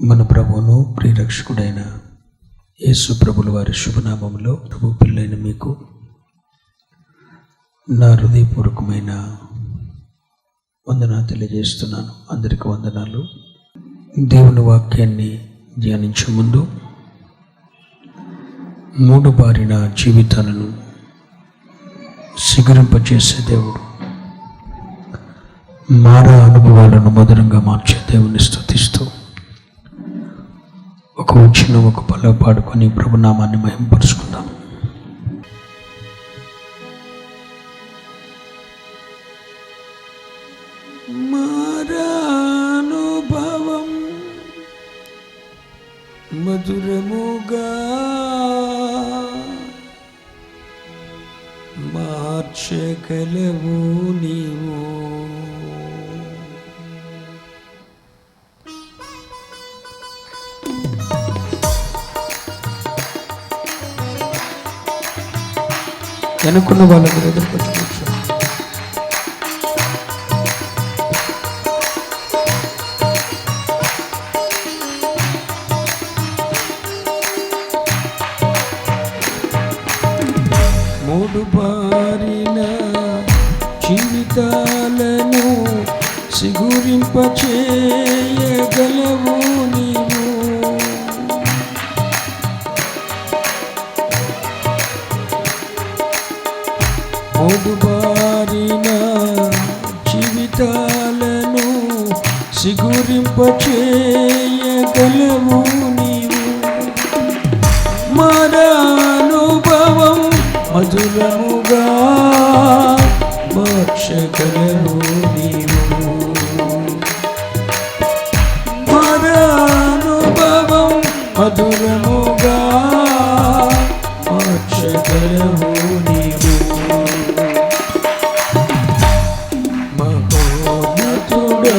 మన ప్రభువును ప్రియరక్షకుడైన యేసు ప్రభుల వారి శుభనామములో ప్రభు పిల్లైన మీకు నా హృదయపూర్వకమైన వందనాలు తెలియజేస్తున్నాను. అందరికీ వందనాలు. దేవుని వాక్యాన్ని ధ్యానించే ముందు మూడు బారిన జీవితాలను సిగురింపచేసే దేవుడు, మారా అనుభవాలను మధురంగా మార్చే దేవుని స్తుతిస్తూ ఒక వచ్చిన ఒక పల్ల పాడుకొని ప్రభునామాన్ని మహింపరుచుకుందాం. మారానుభవం మధురముగా మార్చగలవు నీవు. అనుకున్న వాళ్ళందరూ ఎదుర్కొచ్చు. మూడు బారిన జీవితాలను సిగురింపచేయగలవు నీవు. మూడు బారిన జీవితాలను సిగురింపచేయగలవు నీవు. మారానుభవం మధురముగా మార్చగలవు నీవు. మారానుభవం మధురముగా మార్చగలవు నీవు. మహోన్నతుడా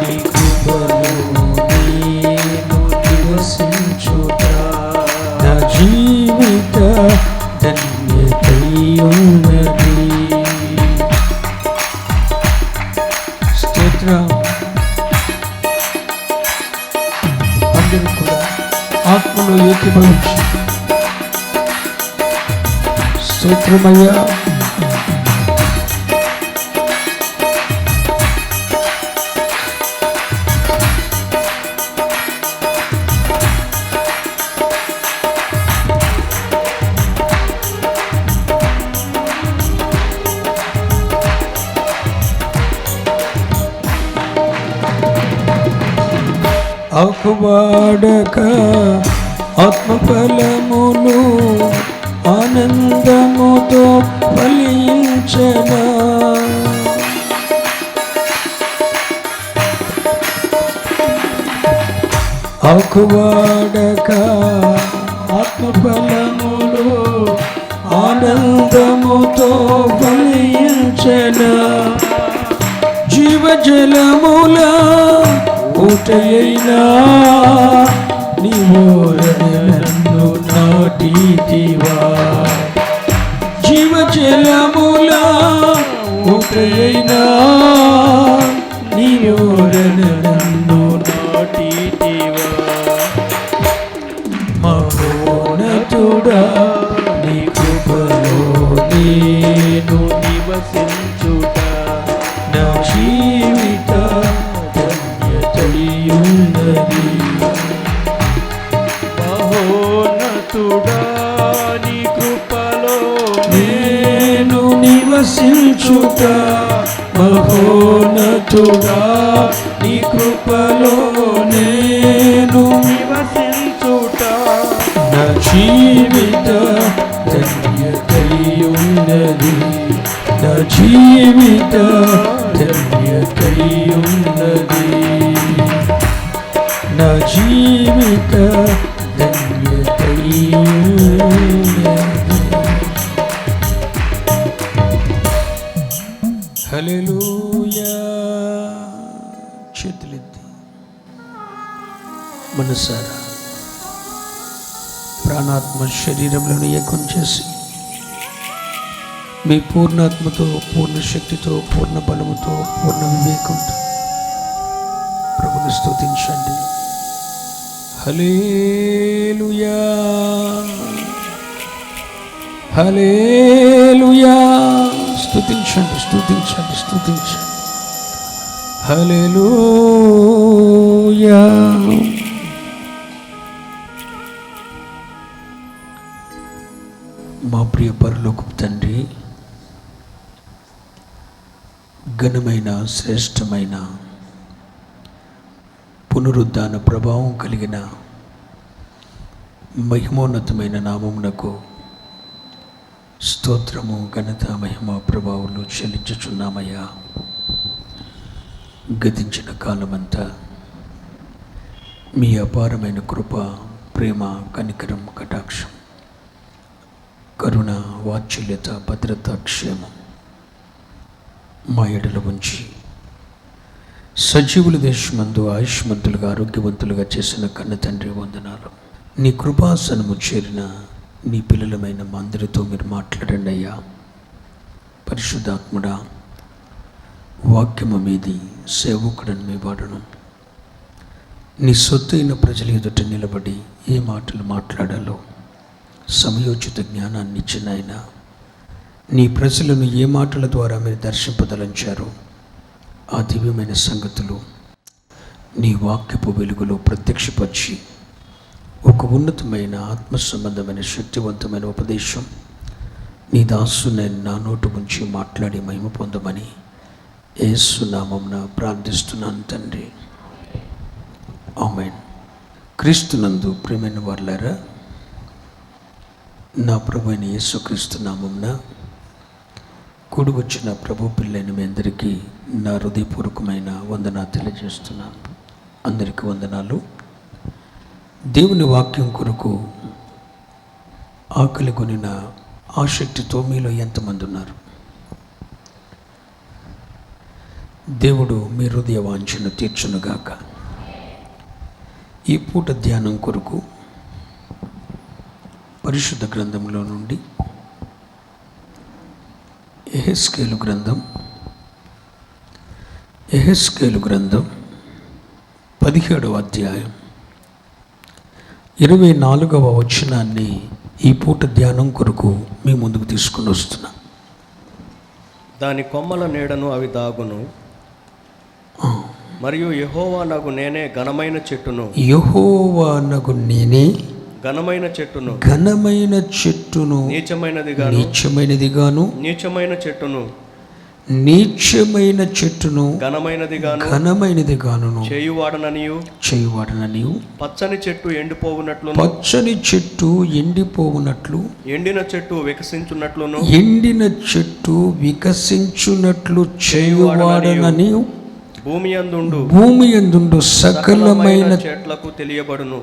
నీ కృపలో నేను నివసించుట నా జీవిత ధన్యతయున్నది. స్తోత్రం. అందరూ కూడా ఆత్మలో ఏకీభవించి స్తోత్రమయ్యా. ఆకువాడక ఆత్మఫలములు ఆనందముతో ఫలించనా. ఆకువాడక ఆత్మఫలములు ఆనందముతో ఫలించనా. జీవజలముల ఊటయైనా నీవోరను నాటితివా. జీవజలముల ఊటయైనా నీవోరను నాటితివా. మహోన్నతుడా నీ కృపలో నేను నివసించుట నా జీవిత ధన్యతయున్నది. మహోన్నతుడా నీ కృపలో నేను నివసించుట. మహోన్నతుడా నీ కృపలో నేను నివసించుట నా జీవిత ధన్యతయున్నది. నా జీవిత ధన్యతయున్నది. నా జీవిత ధన్యతయున్నది. హల్లెలూయా. చేతులెత్తి మనసారా ప్రాణాత్మ శరీరంలోని ఏకం చేసి మీ పూర్ణాత్మతో, పూర్ణ శక్తితో, పూర్ణ బలముతో, పూర్ణ వివేకంతో ప్రభుని స్తుతించండి. హల్లెలూయా హల్లెలూయా. స్తుతించండి స్తుతించండి స్తుతించండి. హల్లెలూయా. మా ప్రియ పరలోకపు తండ్రి, ఘనమైన శ్రేష్టమైన పునరుద్ధాన ప్రభావం కలిగిన మహిమోన్నతమైన నామమునకు స్తోత్రము, ఘనత, మహిమ, ప్రభావాలు చెల్లించుచున్నామయ్యా. గతించిన కాలమంతా మీ అపారమైన కృప, ప్రేమ, కనికరం, కటాక్షం, కరుణ, వాత్సల్యత, భద్రత, క్షేమం మా ఎడల ఉంచి సజీవుల దేశమందు ఆయుష్మంతులుగా ఆరోగ్యవంతులుగా చేసిన కన్న తండ్రి వందనాలు. నీ కృపాసనము చేరిన నీ పిల్లలమైన మా అందరితో మీరు మాట్లాడండి అయ్యా. పరిశుద్ధాత్ముడా, వాక్యము మీది సేవకుడని మీ వాడను. నీ సొత్తైన ప్రజల ఎదుట నిలబడి ఏ మాటలు మాట్లాడాలో సమయోచిత జ్ఞానాన్ని ఇచ్చిన ఆయన, నీ ప్రజలను ఏ మాటల ద్వారా మీరు దర్శింపదలంచారో ఆ దివ్యమైన సంగతులు నీ వాక్యపు వెలుగులో ప్రత్యక్షపరిచి ఒక ఉన్నతమైన ఆత్మ సంబంధమైన శక్తివంతమైన ఉపదేశం నీ దాసుని నా నోటు నుంచి మాట్లాడి మహిమ పొందమని యేసు నామమున ప్రార్థిస్తున్నాను తండ్రి. ఆమేన్. క్రీస్తునందు ప్రియమైన వారులారా, నా ప్రభు అయిన యేసుక్రీస్తు నామమున కూడి వచ్చిన ప్రభు పిల్లైన మీ అందరికీ నా హృదయపూర్వకమైన వందనాలు తెలియజేస్తున్నాను. అందరికీ వందనాలు. దేవుని వాక్యం కొరకు ఆకలి కొనిన ఆసక్తితో మీలో ఎంతమంది ఉన్నారు? దేవుడు మీ హృదయ వాంఛను తీర్చునుగాక. ఈ పూట ధ్యానం కొరకు పరిశుద్ధ గ్రంథంలో నుండి యెహెజ్కేలు గ్రంథం 17వ అధ్యాయం 24వ వచనాన్ని ఈ పూట ధ్యానం కొరకు మీ ముందుకు తీసుకుని వస్తున్నా. దాని కొమ్మల నీడను అవి దాగును, మరియు యెహోవా నగు నేనే ఘనమైన చెట్టును. యెహోవా నగు నేనే ఘనమైన చెట్టును. ఘనమైన చెట్టును. నీచమైనదిగాను. నీచమైనదిగాను. నీచమైన చెట్టును. నీచమైన చెట్టును. ఘనమైనదిగాను. ఘనమైనదిగాను. చేయువాడననియు. పచ్చని చెట్టు ఎండిపోవునట్లు. పచ్చని చెట్టు ఎండిపోవునట్లు. ఎండిన చెట్టు వికసించున్నట్లును. ఎండిన చెట్టు వికసించున్నట్లు చేయువాడననియు. భూమి యందుండు సకలమైన చెట్లకు తెలియబడును.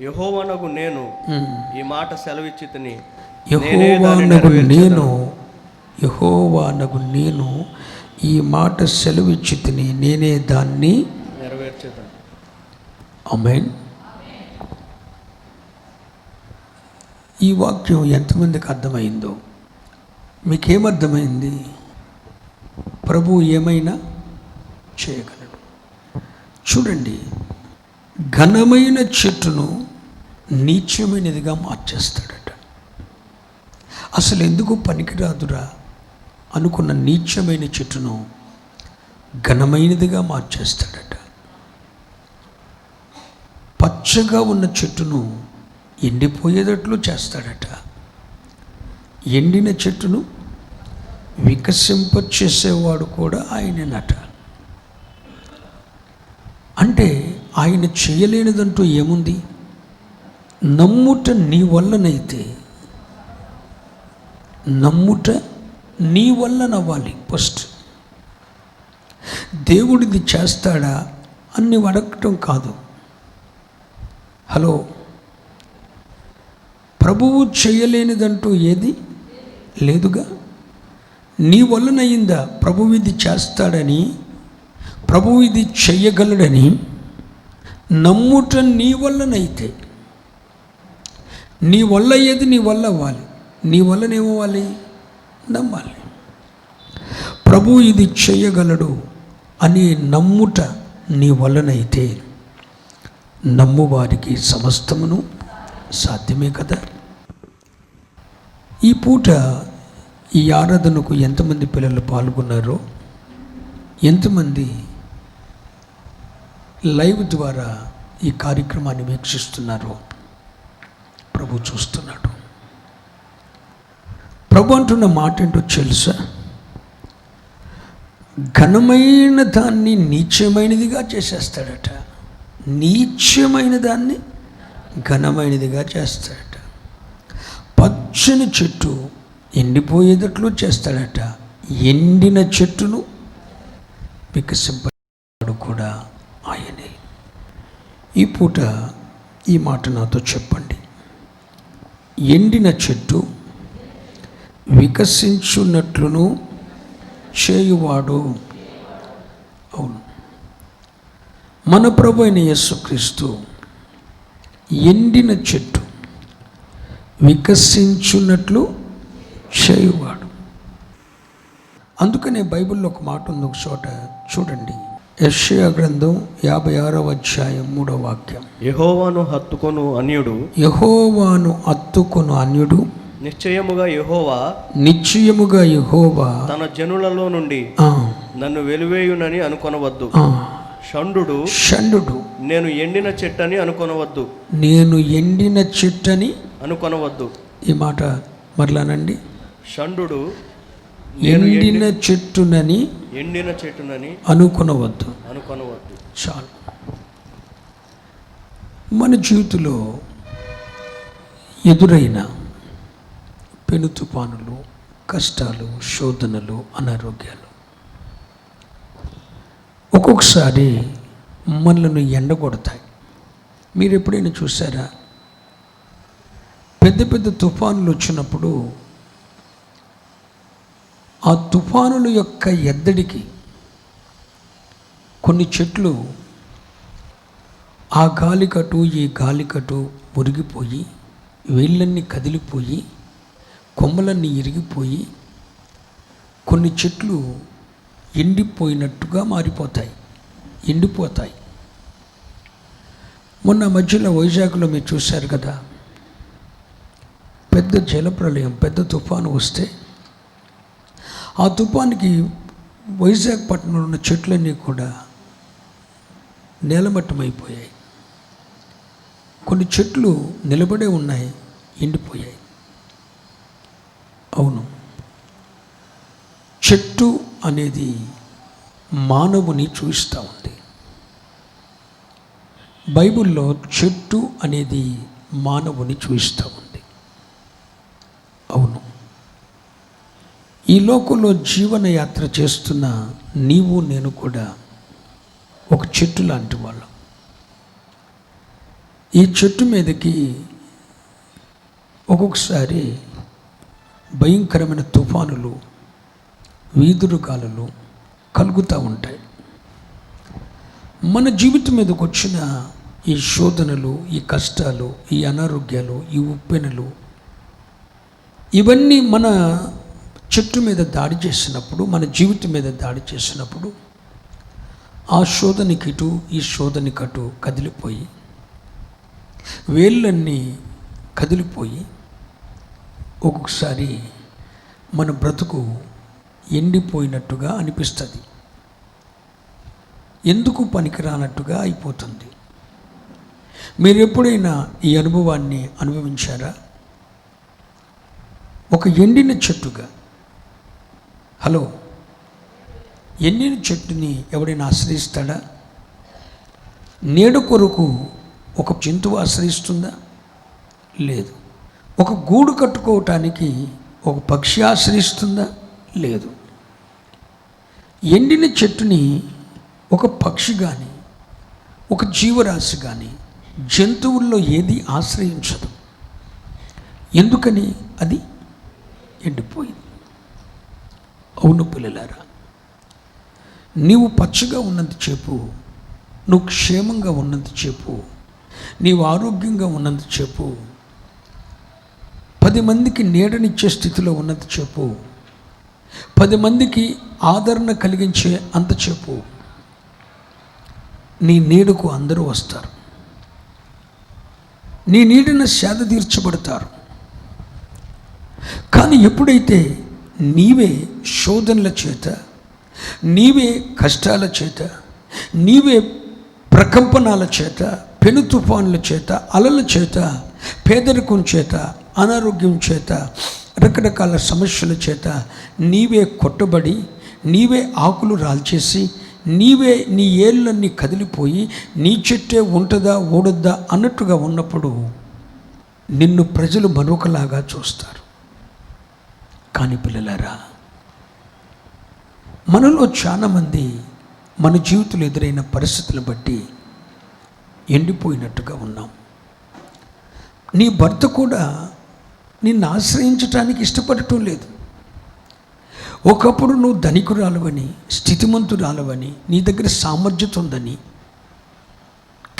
యెహోవానగు నేను ఈ మాట సెలవిచ్చితిని. యెహోవానగు నేను ఈ మాట సెలవిచ్చితిని, నేనే దాన్ని నెరవేర్చేదను. ఆమేన్. ఈ వాక్యం ఎంతమందికి అర్థమైందో? మీకేమర్థమైంది? ప్రభు ఏమైనా చేయగలడు. చూడండి, ఘనమైన చెట్టును నీచమైనదిగా మార్చేస్తాడట. అసలు ఎందుకు పనికిరాదురా అనుకున్న నీచమైన చెట్టును ఘనమైనదిగా మార్చేస్తాడట. పచ్చగా ఉన్న చెట్టును ఎండిపోయేటట్లు చేస్తాడట. ఎండిన చెట్టును వికసింపచేసేవాడు కూడా ఆయనేనట. అంటే ఆయన చేయలేనిదంటూ ఏముంది? నమ్ముట నీ వల్లనైతే, నమ్ముట నీ వల్లనవ్వాలి. ఫస్ట్ దేవుడిది చేస్తాడా అని అడగటం కాదు. హలో, ప్రభువు చేయలేనిదంటూ ఏది లేదుగా. నీ వల్లనయిందా? ప్రభువు ఇది చేస్తాడని, ప్రభువు ఇది చెయ్యగలడని నమ్ముట నీ వల్లనైతే, నీ వల్ల ఏది నీ వల్ల అవ్వాలి. నీ వల్లనేమవ్వాలి? నమ్మాలి. ప్రభు ఇది చెయ్యగలడు అని నమ్ముట నీ వల్లనైతే నమ్మువారికి సమస్తమును సాధ్యమే కదా. ఈ పూట ఈ ఆరాధనకు ఎంతమంది పిల్లలు పాల్గొన్నారో, ఎంతమంది లైవ్ ద్వారా ఈ కార్యక్రమాన్ని వీక్షిస్తున్నారో ప్రభు చూస్తున్నాడు. ప్రభు అంటున్న మాట ఏంటో తెలుసా? ఘనమైన దాన్ని నీచమైనదిగా చేసేస్తాడట. నీచమైన దాన్ని ఘనమైనదిగా చేస్తాడట. పచ్చని చెట్టు ఎండిపోయేటట్లు చేస్తాడట. ఎండిన చెట్టును వికసింపడు కూడా ఆయనే. ఈ పూట ఈ మాట నాతో చెప్పండి. ఎండిన చెట్టు వికసించున్నట్లును చేయువాడు. అవును, మన ప్రభు అయిన యేసుక్రీస్తు ఎండిన చెట్టు వికసించున్నట్లు చేయువాడు. అందుకనే బైబిల్లో ఒక మాట ఉంది, ఒక చోట చూడండి. యెషయా గ్రంథం 56వ అధ్యాయం 3వ వాక్యం. యెహోవాను హత్తుకొను అన్యుడు, యెహోవాను హత్తుకొను అన్యుడు నిశ్చయముగా యెహోవా తన జనులలో నుండి నన్ను వెలివేయునని అనుకొనవద్దు. షండు నేను ఎండిన చెట్టని అనుకొనవద్దు. అనుకొనవద్దు. ఈ మాట మరలానండి. షండు ఎండిన చెట్టునని అనుకొనవద్దు. చాలు. మన జీవితంలో ఎదురైన పెను తుఫానులు, కష్టాలు, శోధనలు, అనారోగ్యాలు ఒక్కొక్కసారి మనలను ఎండగొడతాయి. మీరు ఎప్పుడైనా చూసారా? పెద్ద పెద్ద తుఫానులు వచ్చినప్పుడు ఆ తుఫానుల యొక్క ఎద్దడికి కొన్ని చెట్లు ఆ గాలికటు ఈ గాలికటు మురిగిపోయి, వేళ్ళన్నీ కదిలిపోయి, కొమ్మలన్నీ ఇరిగిపోయి, కొన్ని చెట్లు ఎండిపోయినట్టుగా మారిపోతాయి, ఎండిపోతాయి. మొన్న మధ్యలో వైజాగ్లో మీరు చూశారు కదా, పెద్ద జలప్రలయం, పెద్ద తుఫాను వస్తే ఆ తుఫానికి వైజాగ్ పట్టణంలో ఉన్న చెట్లన్నీ కూడా నేలమట్టమైపోయాయి. కొన్ని చెట్లు నిలబడే ఉన్నాయి, ఎండిపోయాయి. అవును, చెట్టు అనేది మానవుని చూపిస్తూ ఉంది. బైబిల్లో చెట్టు అనేది మానవుని చూపిస్తూ ఉంది. అవును, ఈ లోకంలో జీవనయాత్ర చేస్తున్న నీవు నేను కూడా ఒక చెట్టు లాంటి వాళ్ళం. ఈ చెట్టు మీదకి ఒక్కొక్కసారి భయంకరమైన తుఫానులు, వీదురుగాలులు కలుగుతూ ఉంటాయి. మన జీవితం మీదకి వచ్చిన ఈ శోధనలు, ఈ కష్టాలు, ఈ అనారోగ్యాలు, ఈ ఉప్పెనలు, ఇవన్నీ మన చెట్టు మీద దాడి చేసినప్పుడు, మన జీవితం మీద దాడి చేసినప్పుడు ఆ శోధనకి ఇటు, ఈ శోధనకి అటు కదిలిపోయి, వేళ్ళన్నీ కదిలిపోయి, ఒక్కొక్కసారి మన బ్రతుకు ఎండిపోయినట్టుగా అనిపిస్తుంది. ఎందుకు పనికిరానట్టుగా అయిపోతుంది. మీరు ఎప్పుడైనా ఈ అనుభవాన్ని అనుభవించారా? ఒక ఎండిన చెట్టుగా, హలో, ఎండిన చెట్టుని ఎవడైనా ఆశ్రయిస్తాడా? నీడ కొరకు ఒక జంతువు ఆశ్రయిస్తుందా? లేదు. ఒక గూడు కట్టుకోవటానికి ఒక పక్షి ఆశ్రయిస్తుందా? లేదు. ఎండిన చెట్టుని ఒక పక్షి కానీ, ఒక జీవరాశి కానీ, జంతువుల్లో ఏది ఆశ్రయించదు. ఎందుకని? అది ఎండిపోయింది. అవును పిల్లలారా, నీవు పచ్చగా ఉన్నంతసేపు, నువ్వు క్షేమంగా ఉన్నంతసేపు, నీవు ఆరోగ్యంగా ఉన్నంతసేపు, 10 మందికి నీడనిచ్చే స్థితిలో ఉన్నంతసేపు, 10 మందికి ఆదరణ కలిగించే అంతసేపు నీ నీడకు అందరూ వస్తారు. నీ నీడన సేద తీర్చబడతారు. కానీ ఎప్పుడైతే నీవే శోధనల చేత, నీవే కష్టాల చేత, నీవే ప్రకంపనాల చేత, పెను తుఫానుల చేత, అలల చేత, పేదరికం చేత, అనారోగ్యం చేత, రకరకాల సమస్యల చేత నీవే కొట్టబడి, నీవే ఆకులు రాల్చేసి, నీవే నీ ఏళ్ళన్నీ కదిలిపోయి నీ చెట్టే ఉంటుందా ఊడొద్దా అన్నట్టుగా ఉన్నప్పుడు నిన్ను ప్రజలు మరొకలాగా చూస్తారు. కానీ పిల్లలారా, మనలో చాలామంది మన జీవితంలో ఎదురైన పరిస్థితులను బట్టి ఎండిపోయినట్టుగా ఉన్నాం. నీ భర్త కూడా నిన్ను ఆశ్రయించటానికి ఇష్టపడటం లేదు. ఒకప్పుడు నువ్వు ధనికురాలవని, స్థితిమంతురాలవని, నీ దగ్గర సామర్థ్యత ఉందని,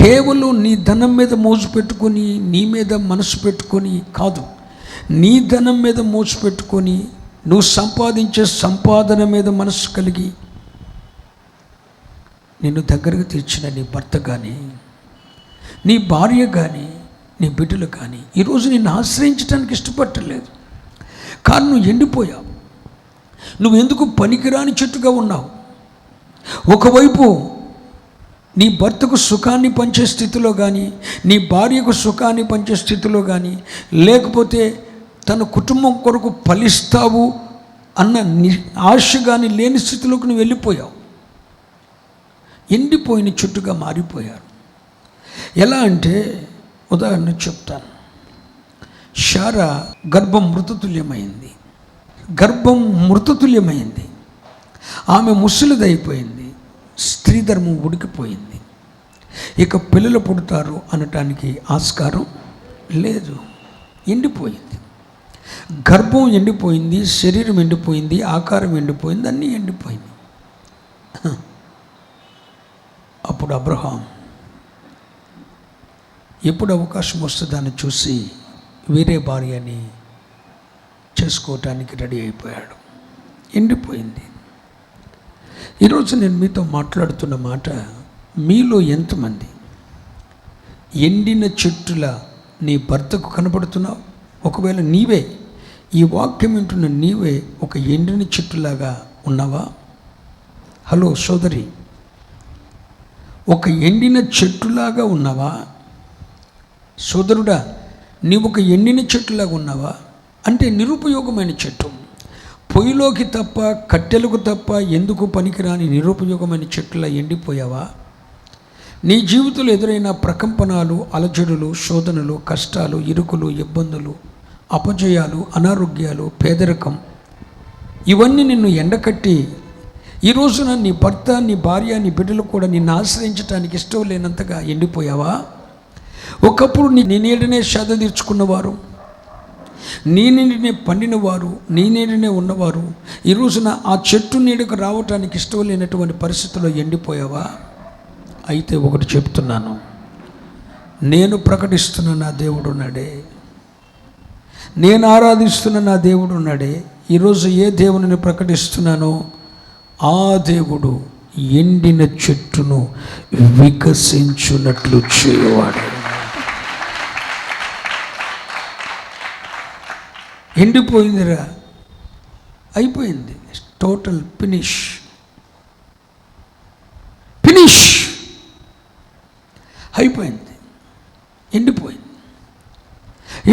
కేవలం నీ ధనం మీద మోజు పెట్టుకొని, నీ మీద మనసు పెట్టుకొని కాదు, నీ ధనం మీద మోజు పెట్టుకొని, నువ్వు సంపాదించే సంపాదన మీద మనసు కలిగి నిన్ను దగ్గరకు తెచ్చిన నీ భర్త కానీ, నీ భార్య కానీ, నీ బిడ్డలు కానీ ఈరోజు నిన్ను ఆశ్రయించడానికి ఇష్టపడలేదు. కారణం నువ్వు ఎండిపోయావు. నువ్వు ఎందుకు పనికిరాని చెట్టుగా ఉన్నావు. ఒకవైపు నీ భర్తకు సుఖాన్ని పంచే స్థితిలో కానీ, నీ భార్యకు సుఖాన్ని పంచే స్థితిలో కానీ, లేకపోతే తన కుటుంబం కొరకు ఫలిస్తావు అన్న ఆశ కానీ లేని స్థితిలోకి నువ్వు వెళ్ళిపోయావు. ఎండిపోయిన చెట్టుగా మారిపోయారు. ఎలా అంటే ఉదాహరణ చెప్తాను. శారా గర్భం మృతతుల్యమైంది. ఆమె ముసలిదైపోయింది. స్త్రీ ధర్మం ఉడికిపోయింది. ఇక పిల్లలు పుడతారు అనటానికి ఆస్కారం లేదు. ఎండిపోయింది. గర్భం ఎండిపోయింది, శరీరం ఎండిపోయింది, ఆకారం ఎండిపోయింది, అన్నీ ఎండిపోయింది. అప్పుడు అబ్రహాం ఎప్పుడు అవకాశం వస్తుందని చూసి వేరే భార్యని చేసుకోవటానికి రెడీ అయిపోయాడు. ఎండిపోయింది. ఈరోజు నేను మీతో మాట్లాడుతున్న మాట, మీలో ఎంతమంది ఎండిన చెట్టుల నీ భర్తకు కనబడుతున్నావు? ఒకవేళ నీవే, ఈ వాక్యం వింటున్న నీవే ఒక ఎండిన చెట్టులాగా ఉన్నావా? హలో సోదరి, ఒక ఎండిన చెట్టులాగా ఉన్నావా? సోదరుడా, నీవు ఒక ఎండిన చెట్టులాగా ఉన్నావా? అంటే నిరుపయోగమైన చెట్టు, పొయ్యిలోకి తప్ప, కట్టెలకు తప్ప ఎందుకు పనికిరాని నిరుపయోగమైన చెట్టులా ఎండిపోయావా? నీ జీవితంలో ఎదురైన ప్రకంపనాలు, అలజడులు, శోధనలు, కష్టాలు, ఇరుకులు, ఇబ్బందులు, అపజయాలు, అనారోగ్యాలు, పేదరికం, ఇవన్నీ నిన్ను ఎండకట్టి ఈ రోజున నీ భర్త, నీ భార్య, నీ బిడ్డలు కూడా నిన్ను ఆశ్రయించడానికి ఇష్టం లేనంతగా ఎండిపోయావా? ఒకప్పుడు నీ నీడనే సేద తీర్చుకున్నవారు, నీ నీడనే పండినవారు, నీ నీడనే ఉన్నవారు ఈ రోజున ఆ చెట్టు నీడకు రావటానికి ఇష్టం లేనటువంటి పరిస్థితుల్లో ఎండిపోయావా? అయితే ఒకటి చెప్తున్నాను, నేను ప్రకటిస్తున్న నా దేవుడు ఉన్నాడే, నేను ఆరాధిస్తున్న నా దేవుడు ఉన్నాడే. ఈరోజు ఏ దేవుని ప్రకటిస్తున్నానో ఆ దేవుడు ఎండిన చెట్టును వికసించున్నట్లు చేయవాడు. ఎండిపోయిందిరా, అయిపోయింది, టోటల్ ఫినిష్ అయిపోయింది.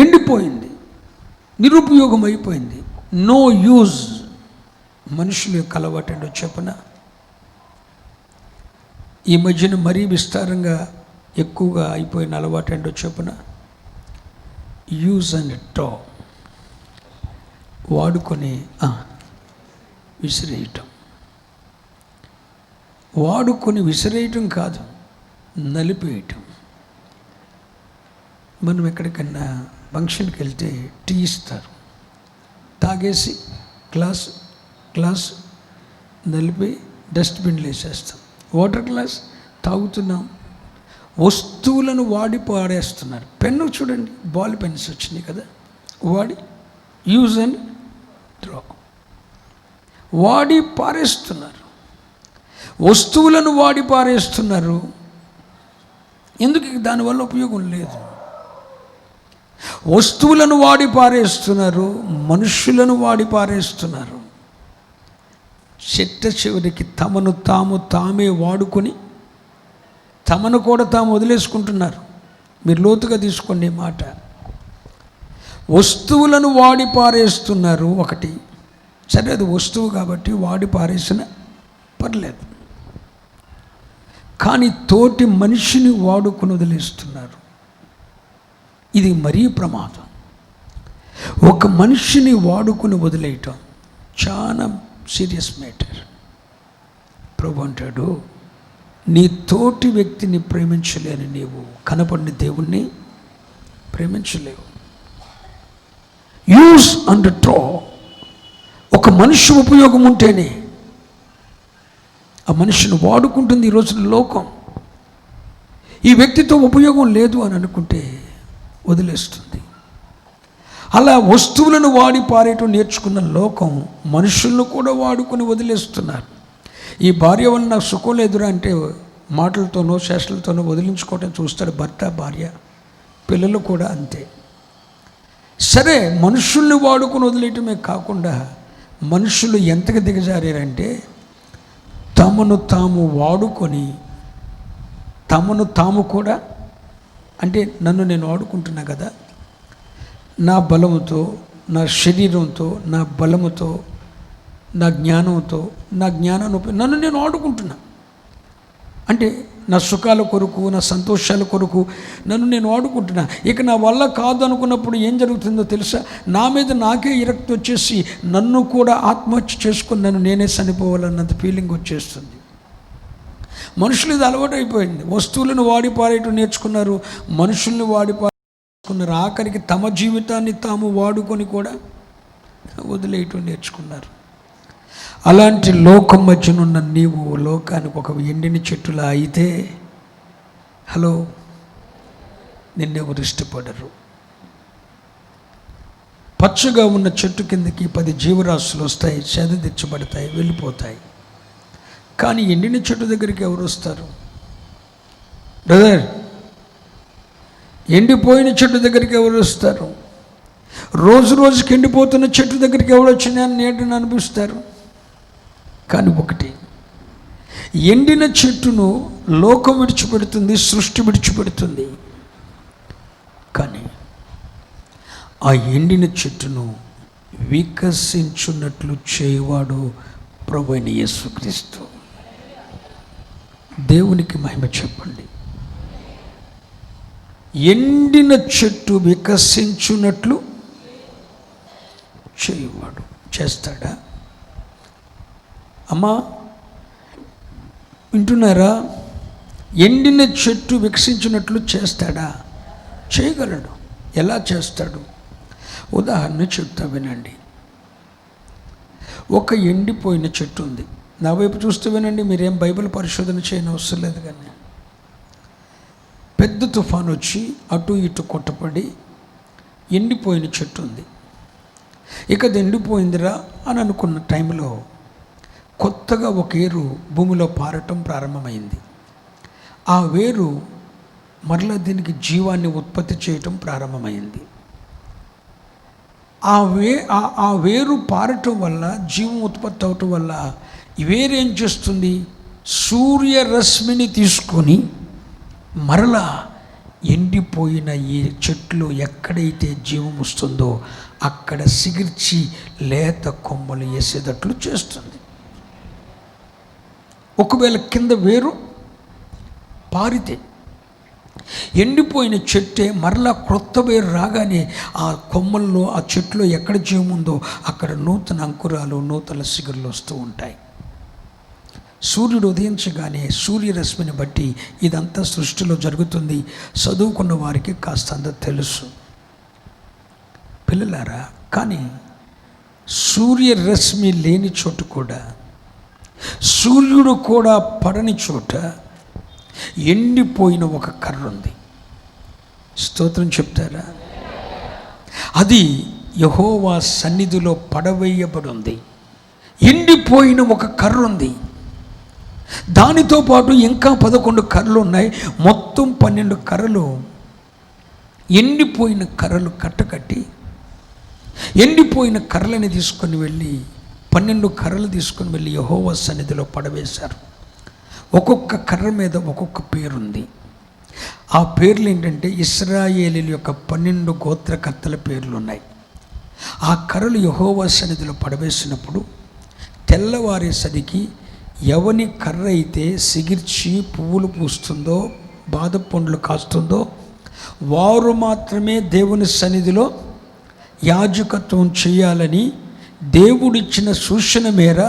ఎండిపోయింది, నిరుపయోగం అయిపోయింది, నో యూజ్. మనుషుల యొక్క అలవాటు ఏంటో చెప్పనా? ఈ మధ్యన మరీ విస్తారంగా ఎక్కువగా అయిపోయిన అలవాటు ఏంటో చెప్పనా? యూజ్ అండ్ త్రో, వాడుకొని విసిరేయటం. వాడుకొని విసిరేయటం కాదు, నలిపేయటం. మనం ఎక్కడికన్నా ఫంక్షన్కి వెళ్తే టీ ఇస్తారు, తాగేసి గ్లాస్ నలిపి డస్ట్బిన్లో వేసేస్తాం. వాటర్ గ్లాస్ తాగుతున్నాం, వస్తువులను వాడి పాడేస్తున్నారు. పెన్ను చూడండి, బాల్ పెన్స్ వచ్చినాయి కదా, వాడి యూజ్ అండ్ త్రో, వాడి పారేస్తున్నారు. వస్తువులను వాడి పారేస్తున్నారు. ఎందుకు? దానివల్ల ఉపయోగం లేదు. వస్తువులను వాడి పారేస్తున్నారు, మనుషులను వాడి పారేస్తున్నారు. చిట్ట చివరికి తమను తామే వాడుకొని తమను కూడా తాము వదిలేసుకుంటున్నారు. మీరు లోతుగా తీసుకోండి ఈ మాట. వస్తువులను వాడి పారేస్తున్నారు ఒకటి. సరే, అది వస్తువు కాబట్టి వాడి పారేసిన పర్లేదు. కానీ తోటి మనిషిని వాడుకొని వదిలేస్తున్నారు. ఇది మరీ ప్రమాదం. ఒక మనిషిని వాడుకొని వదిలేయటం చాలా సీరియస్ మ్యాటర్. ప్రభు అంటాడు, నీ తోటి వ్యక్తిని ప్రేమించలేని నీవు కనపడిన దేవుణ్ణి ప్రేమించలేవు. Use and throw. ఒక మనిషి ఉపయోగం ఉంటేనే ఆ మనిషిని వాడుకుంటుంది ఈ రోజున లోకం. ఈ వ్యక్తితో ఉపయోగం లేదు అని అనుకుంటే వదిలేస్తుంది. అలా వస్తువులను వాడి పారేయటం నేర్చుకున్న లోకం మనుషులను కూడా వాడుకొని వదిలేస్తున్నారు. ఈ భార్య వల్ల నాకు సుఖం లేదురా అంటే మాటలతోనో శేషలతోనో వదిలించుకోవటం చూస్తాడు భర్త, భార్య, పిల్లలు కూడా అంతే. సరే, మనుషుల్ని వాడుకొని వదిలేయటమే కాకుండా మనుషులు ఎంతగా దిగజారారంటే తమను తాము వాడుకొని తమను తాము కూడా, అంటే నన్ను నేను వాడుకుంటున్నా కదా, నా బలముతో, నా శరీరంతో, నా బలముతో, నా జ్ఞానంతో, నా జ్ఞానాన్ని నన్ను నేను వాడుకుంటున్నా. అంటే నా సుఖాల కొరకు, నా సంతోషాల కొరకు నన్ను నేను వాడుకుంటున్నా. ఇక నా వల్ల కాదు అనుకున్నప్పుడు ఏం జరుగుతుందో తెలుసా? నా మీద నాకే విరక్తి వచ్చేసి నన్ను కూడా ఆత్మహత్య చేసుకుని నన్ను నేనే చనిపోవాలన్నంత ఫీలింగ్ వచ్చేస్తుంది. మనుషులు ఇది అలవాటు అయిపోయింది. వస్తువులను వాడి పారేయటం నేర్చుకున్నారు, మనుషుల్ని వాడి పారేసుకున్నారు. ఆఖరికి తమ జీవితాన్ని తాము వాడుకొని కూడా వదిలేయటం నేర్చుకున్నారు. అలాంటి లోకం మధ్యనున్న నీవు లోకానికి ఒక ఎండిన చెట్టులా అయితే, హలో, నిన్నెవరు ఇష్టపడరు. పచ్చగా ఉన్న చెట్టు కిందకి 10 జీవరాశులు వస్తాయి, చెదదిచ్చబడతాయి, వెళ్ళిపోతాయి. కానీ ఎండిన చెట్టు దగ్గరికి ఎవరు వస్తారు? బ్రదర్, ఎండిపోయిన చెట్టు దగ్గరికి ఎవరు వస్తారు? రోజు రోజుకి ఎండిపోతున్న చెట్టు దగ్గరికి ఎవరు వచ్చినా నీడని అనిపిస్తారు. కానీ ఒకటి, ఎండిన చెట్టును లోకం విడిచిపెడుతుంది, సృష్టి విడిచిపెడుతుంది. కానీ ఆ ఎండిన చెట్టును వికసించున్నట్లు చేయవాడు ప్రభువైన యేసుక్రీస్తు. దేవునికి మహిమ చెప్పండి. ఎండిన చెట్టు వికసించున్నట్లు చేయవాడు. చేస్తాడా? అమ్మా, వింటున్నారా? ఎండిన చెట్టు వికసించినట్లు చేస్తాడా? చేయగలడు. ఎలా చేస్తాడు? ఉదాహరణ చెప్తా వినండి. ఒక ఎండిపోయిన చెట్టు ఉంది. నా వైపు చూస్తూ వినండి. మీరేం బైబిల్ పరిశోధన చేయని అవసరం లేదు. కానీ పెద్ద తుఫాను వచ్చి అటు ఇటు కొట్టపడి ఎండిపోయిన చెట్టు ఉంది. ఇక అది ఎండిపోయిందిరా అని అనుకున్న టైంలో కొత్తగా ఒక వేరు భూమిలో పారటం ప్రారంభమైంది. ఆ వేరు మరలా దీనికి జీవాన్ని ఉత్పత్తి చేయటం ప్రారంభమైంది. ఆ వేరు పారటం వల్ల, జీవం ఉత్పత్తి అవటం వల్ల ఈ వేరు ఏం చేస్తుంది? సూర్యరశ్మిని తీసుకొని మరలా ఎండిపోయిన ఈ చెట్లు ఎక్కడైతే జీవం వస్తుందో అక్కడ సిగిర్చి లేత కొమ్మలు వేసేటట్లు చేస్తుంది. ఒకవేళ కింద వేరు పారితే ఎండిపోయిన చెట్టే మరలా క్రొత్త వేరు రాగానే ఆ కొమ్మల్లో, ఆ చెట్లో ఎక్కడ జీవం ఉందో అక్కడ నూతన అంకురాలు, నూతన సిగురులు వస్తూ ఉంటాయి. సూర్యుడు ఉదయించగానే సూర్యరశ్మిని బట్టి ఇదంతా సృష్టిలో జరుగుతుంది. చదువుకున్న వారికి కాస్తంత తెలుసు పిల్లలారా. కానీ సూర్యరశ్మి లేని చోటు కూడా, సూర్యుడు కూడా పడని చోట ఎండిపోయిన ఒక కర్ర ఉంది. స్తోత్రం చెప్తారా? అది యెహోవా సన్నిధిలో పడవేయబడి ఉంది. ఎండిపోయిన ఒక కర్ర ఉంది. దానితో పాటు ఇంకా 11 కర్రలు ఉన్నాయి. మొత్తం 12 కర్రలు ఎండిపోయిన కర్రలు కట్టకట్టి ఎండిపోయిన కర్రలని తీసుకొని వెళ్ళి 12 కర్రలు తీసుకొని వెళ్ళి యెహోవా సన్నిధిలో పడవేశారు. ఒక్కొక్క కర్ర మీద ఒక్కొక్క పేరుంది. ఆ పేర్లు ఏంటంటే ఇశ్రాయేలీయుల యొక్క 12 గోత్రకర్తల పేర్లు ఉన్నాయి. ఆ కర్రలు యెహోవా సన్నిధిలో పడవేసినప్పుడు తెల్లవారేసరికి ఎవని కర్ర అయితే సిగిర్చి పువ్వులు పూస్తుందో బాద పండ్లు కాస్తుందో వారు మాత్రమే దేవుని సన్నిధిలో యాజకత్వం చేయాలని దేవుడిచ్చిన సూచన మేర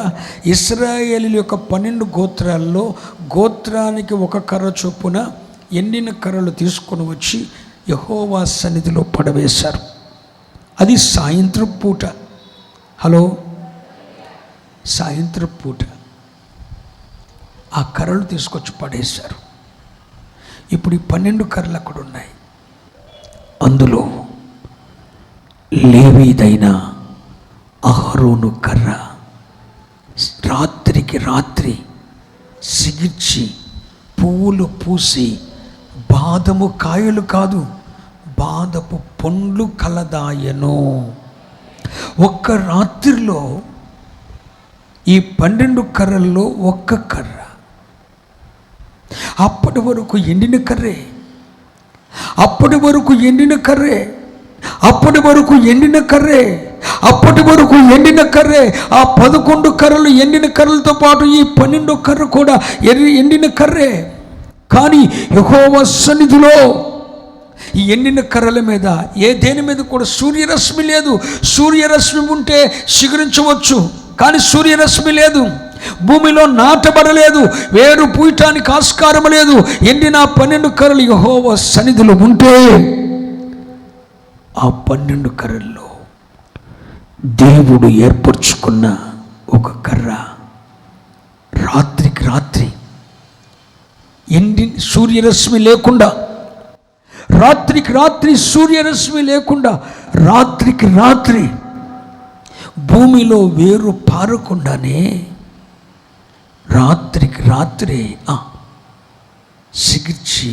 ఇశ్రాయేలీయుల యొక్క 12 గోత్రాల్లో గోత్రానికి ఒక కర్ర చొప్పున ఎండిన కర్రలు తీసుకొని వచ్చి యెహోవా సన్నిధిలో పడవేశారు. అది సాయంత్రం పూట. హలో, సాయంత్రం పూట ఆ కర్రలు తీసుకొచ్చి పడేశారు. ఇప్పుడు ఈ 12 కర్రలు అక్కడ ఉన్నాయి. అందులో లేవీదైన అహరోను కర్ర రాత్రికి రాత్రి సిగిర్చి పువ్వులు పూసి బాదము కాయలు కాదు, బాదపు పండ్లు కలదాయను. ఒక్క రాత్రిలో ఈ 12 కర్రల్లో ఒక్క కర్ర. అప్పటి వరకు ఎండిన కర్రే, అప్పటి వరకు ఎండిన కర్రే, అప్పటి వరకు ఎండిన కర్రే, అప్పటి వరకు ఎండిన కర్రే. ఆ 11 కర్రలు ఎండిన కర్రలతో పాటు ఈ 12 కర్ర కూడా ఎండిన కర్రే. కానీ యెహోవా సన్నిధిలో ఈ ఎండిన కర్రల మీద దేని మీద కూడా సూర్యరశ్మి లేదు. సూర్యరశ్మి ఉంటే చిగురించవచ్చు, కానీ సూర్యరశ్మి లేదు. భూమిలో నాటబడలేదు, వేరు పూయటానికి ఆస్కారం లేదు. ఎండిన 12 కర్రలు యెహోవా సన్నిధిలో ఉంటే ఆ 12 కర్రల్లో దేవుడు ఏర్పరచుకున్న ఒక కర్ర రాత్రికి రాత్రి సూర్యరశ్మి లేకుండా, రాత్రికి రాత్రి సూర్యరశ్మి లేకుండా, రాత్రికి రాత్రి భూమిలో వేరు పారకుండానే రాత్రికి రాత్రే సిగిర్చి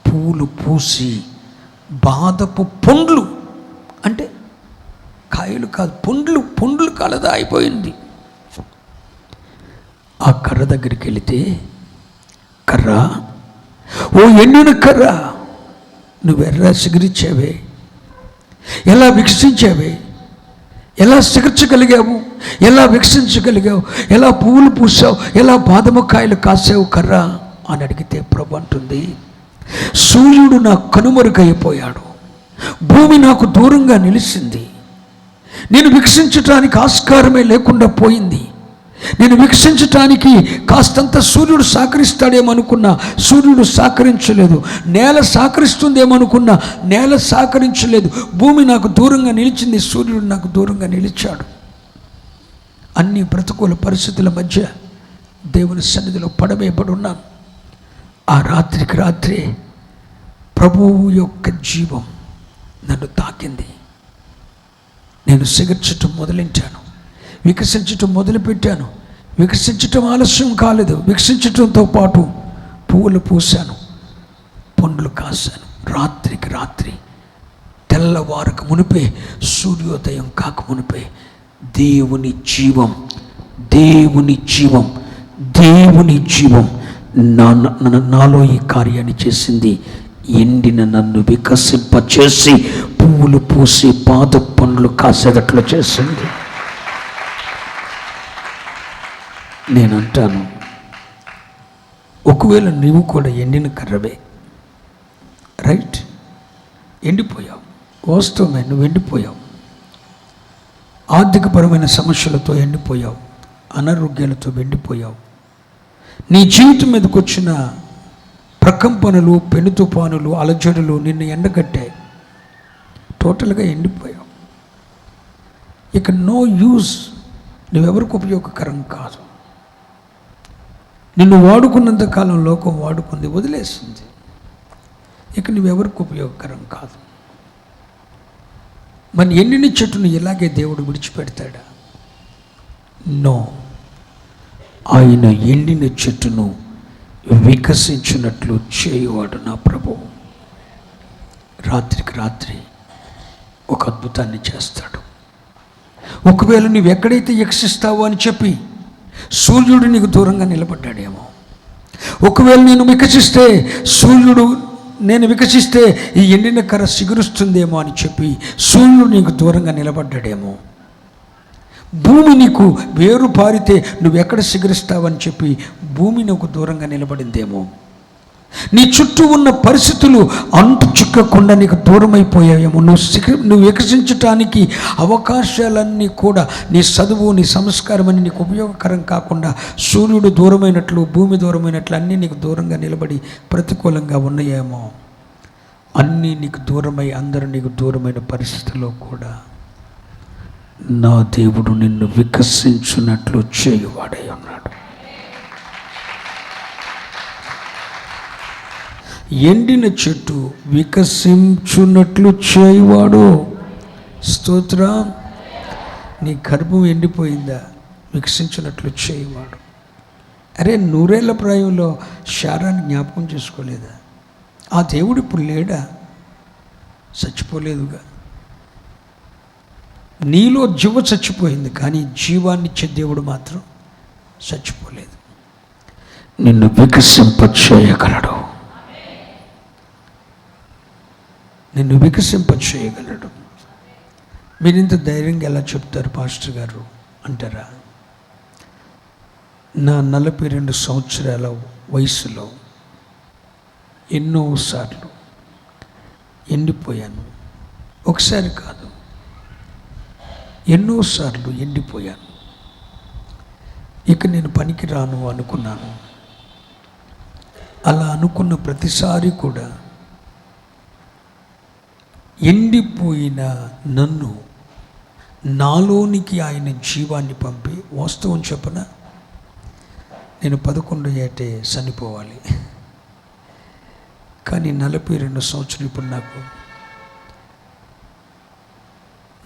పూలు పూసి బాదపు పండ్లు, అంటే కాయలు కాదు, పండ్లు కలదా అయిపోయింది. ఆ కర్ర దగ్గరికి వెళితే, కర్ర, ఓ ఎండిన కర్ర, నువ్వెర్రా సిగిరిచ్చావే, ఎలా వికసించావే, ఎలా సిగర్చగలిగావు, ఎలా వికసించగలిగావు, ఎలా పువ్వులు పూసావు, ఎలా బాదమకాయలు కాసావు కర్ర అని అడిగితే ప్రభు అంటుంది, సూర్యుడు నా కనుమరుగైపోయాడు, భూమి నాకు దూరంగా నిలిచింది, నేను వికసించటానికి ఆస్కారమే లేకుండా పోయింది. నేను వికసించటానికి కాస్తంత సూర్యుడు సహకరిస్తాడేమనుకున్నా సూర్యుడు సహకరించలేదు. నేల సహకరిస్తుందేమనుకున్నా నేల సహకరించలేదు. భూమి నాకు దూరంగా నిలిచింది, సూర్యుడు నాకు దూరంగా నిలిచాడు. అన్ని ప్రతికూల పరిస్థితుల మధ్య దేవుని సన్నిధిలో పడవేయబడి ఉన్నాను. ఆ రాత్రికి రాత్రే ప్రభువు యొక్క జీవం నన్ను తాకింది. నేను సిగర్చటం మొదలెట్టాను, వికసించటం మొదలుపెట్టాను. వికసించటం ఆలస్యం కాలేదు. వికసించటంతో పాటు పువ్వులు పూసాను, పండ్లు కాశాను. రాత్రికి రాత్రి తెల్లవారక మునిపే, సూర్యోదయం కాక మునిపే దేవుని జీవం, దేవుని జీవం, దేవుని జీవం నాలో ఈ కార్యాన్ని చేసింది. ఎండిన నన్ను వికసింపచేసి పువ్వులు పూసి పాద పండ్లు కాసేటట్లు చేసింది. నేనంటాను, ఒకవేళ నీవు కూడా ఎండిన కర్రవే, రైట్, ఎండిపోయావు, వాస్తవమే, నువ్వు ఎండిపోయావు. ఆర్థికపరమైన సమస్యలతో ఎండిపోయావు, అనారోగ్యాలతో ఎండిపోయావు. నీ జీవితం మీదకి వచ్చిన ప్రకంపనలు, పెను తుఫానులు, అలజడులు నిన్ను ఎండగట్టాయి. టోటల్గా ఎండిపోయావు. ఇక నో యూజ్, నువ్వెవరికి ఉపయోగకరం కాదు. నిన్ను వాడుకున్నంత కాలం లోకం వాడుకుంది, వదిలేసింది. ఇక నువ్వెవరికి ఉపయోగకరం కాదు. మన ఎండిన చెట్టును ఇలాగే దేవుడు విడిచిపెడతాడా? నో. ఆయన ఎండిన చెట్టును వికసించినట్లు చేయువాడు నా ప్రభువు. రాత్రికి రాత్రి ఒక అద్భుతాన్ని చేస్తాడు. ఒకవేళ నువ్వు ఎక్కడైతే యక్షిస్తావో అని చెప్పి సూర్యుడు నీకు దూరంగా నిలబడ్డాడేమో, ఒకవేళ నేను వికసిస్తే ఈ ఎండిన కర్ర సిగురుస్తుందేమో అని చెప్పి సూర్యుడు నీకు దూరంగా నిలబడ్డాడేమో, భూమి నీకు వేరు పారితే నువ్వెక్కడ సిగురిస్తావని చెప్పి భూమి నీకు దూరంగా నిలబడిందేమో, నీ చుట్టూ ఉన్న పరిస్థితులు అంటు చిక్కకుండా నీకు దూరం అయిపోయాయేమో, నువ్వు వికసించటానికి అవకాశాలన్నీ కూడా నీ చదువు నీ సంస్కారం అని నీకు ఉపయోగకరం కాకుండా సూర్యుడు దూరమైనట్లు భూమి దూరమైనట్లు అన్నీ నీకు దూరంగా నిలబడి ప్రతికూలంగా ఉన్నాయేమో, అన్నీ నీకు దూరమై అందరూ నీకు దూరమైన పరిస్థితుల్లో కూడా నా దేవుడు నిన్ను వికసించున్నట్లు చేయువాడై ఉన్నాడు. ఎండిన చెట్టు వికసించున్నట్లు చేయువాడు. స్తోత్రం. నీ గర్భం ఎండిపోయిందా? వికసించినట్లు చేయువాడు. అరే, 100 ఏళ్ల ప్రాయంలో శారాన్ని జ్ఞాపకం చేసుకోలేదా? ఆ దేవుడు ఇప్పుడు లేడా? చచ్చిపోలేదుగా. నీలో జీవ చచ్చిపోయింది, కానీ జీవాన్నిచ్చే దేవుడు మాత్రం చచ్చిపోలేదు. నిన్ను వికసింపచేయగలడు, నిన్ను వికసింపచేయగలడు. మీరు ఇంత ధైర్యంగా ఎలా చెప్తారు పాస్టర్ గారు అంటారా? నా 42 సంవత్సరాల వయసులో ఎన్నోసార్లు ఎండిపోయాను. ఒకసారి కాదు, ఎన్నోసార్లు ఎండిపోయాను. ఇక నేను పనికి రాను అనుకున్నాను. అలా అనుకున్న ప్రతిసారి కూడా ఎండిపోయిన నన్ను నాలోనికి ఆయన జీవాన్ని పంపి, వాస్తవం చెప్పన, నేను 11 ఏటే చనిపోవాలి, కానీ 42 సంవత్సరాలు ఇప్పుడు నాకు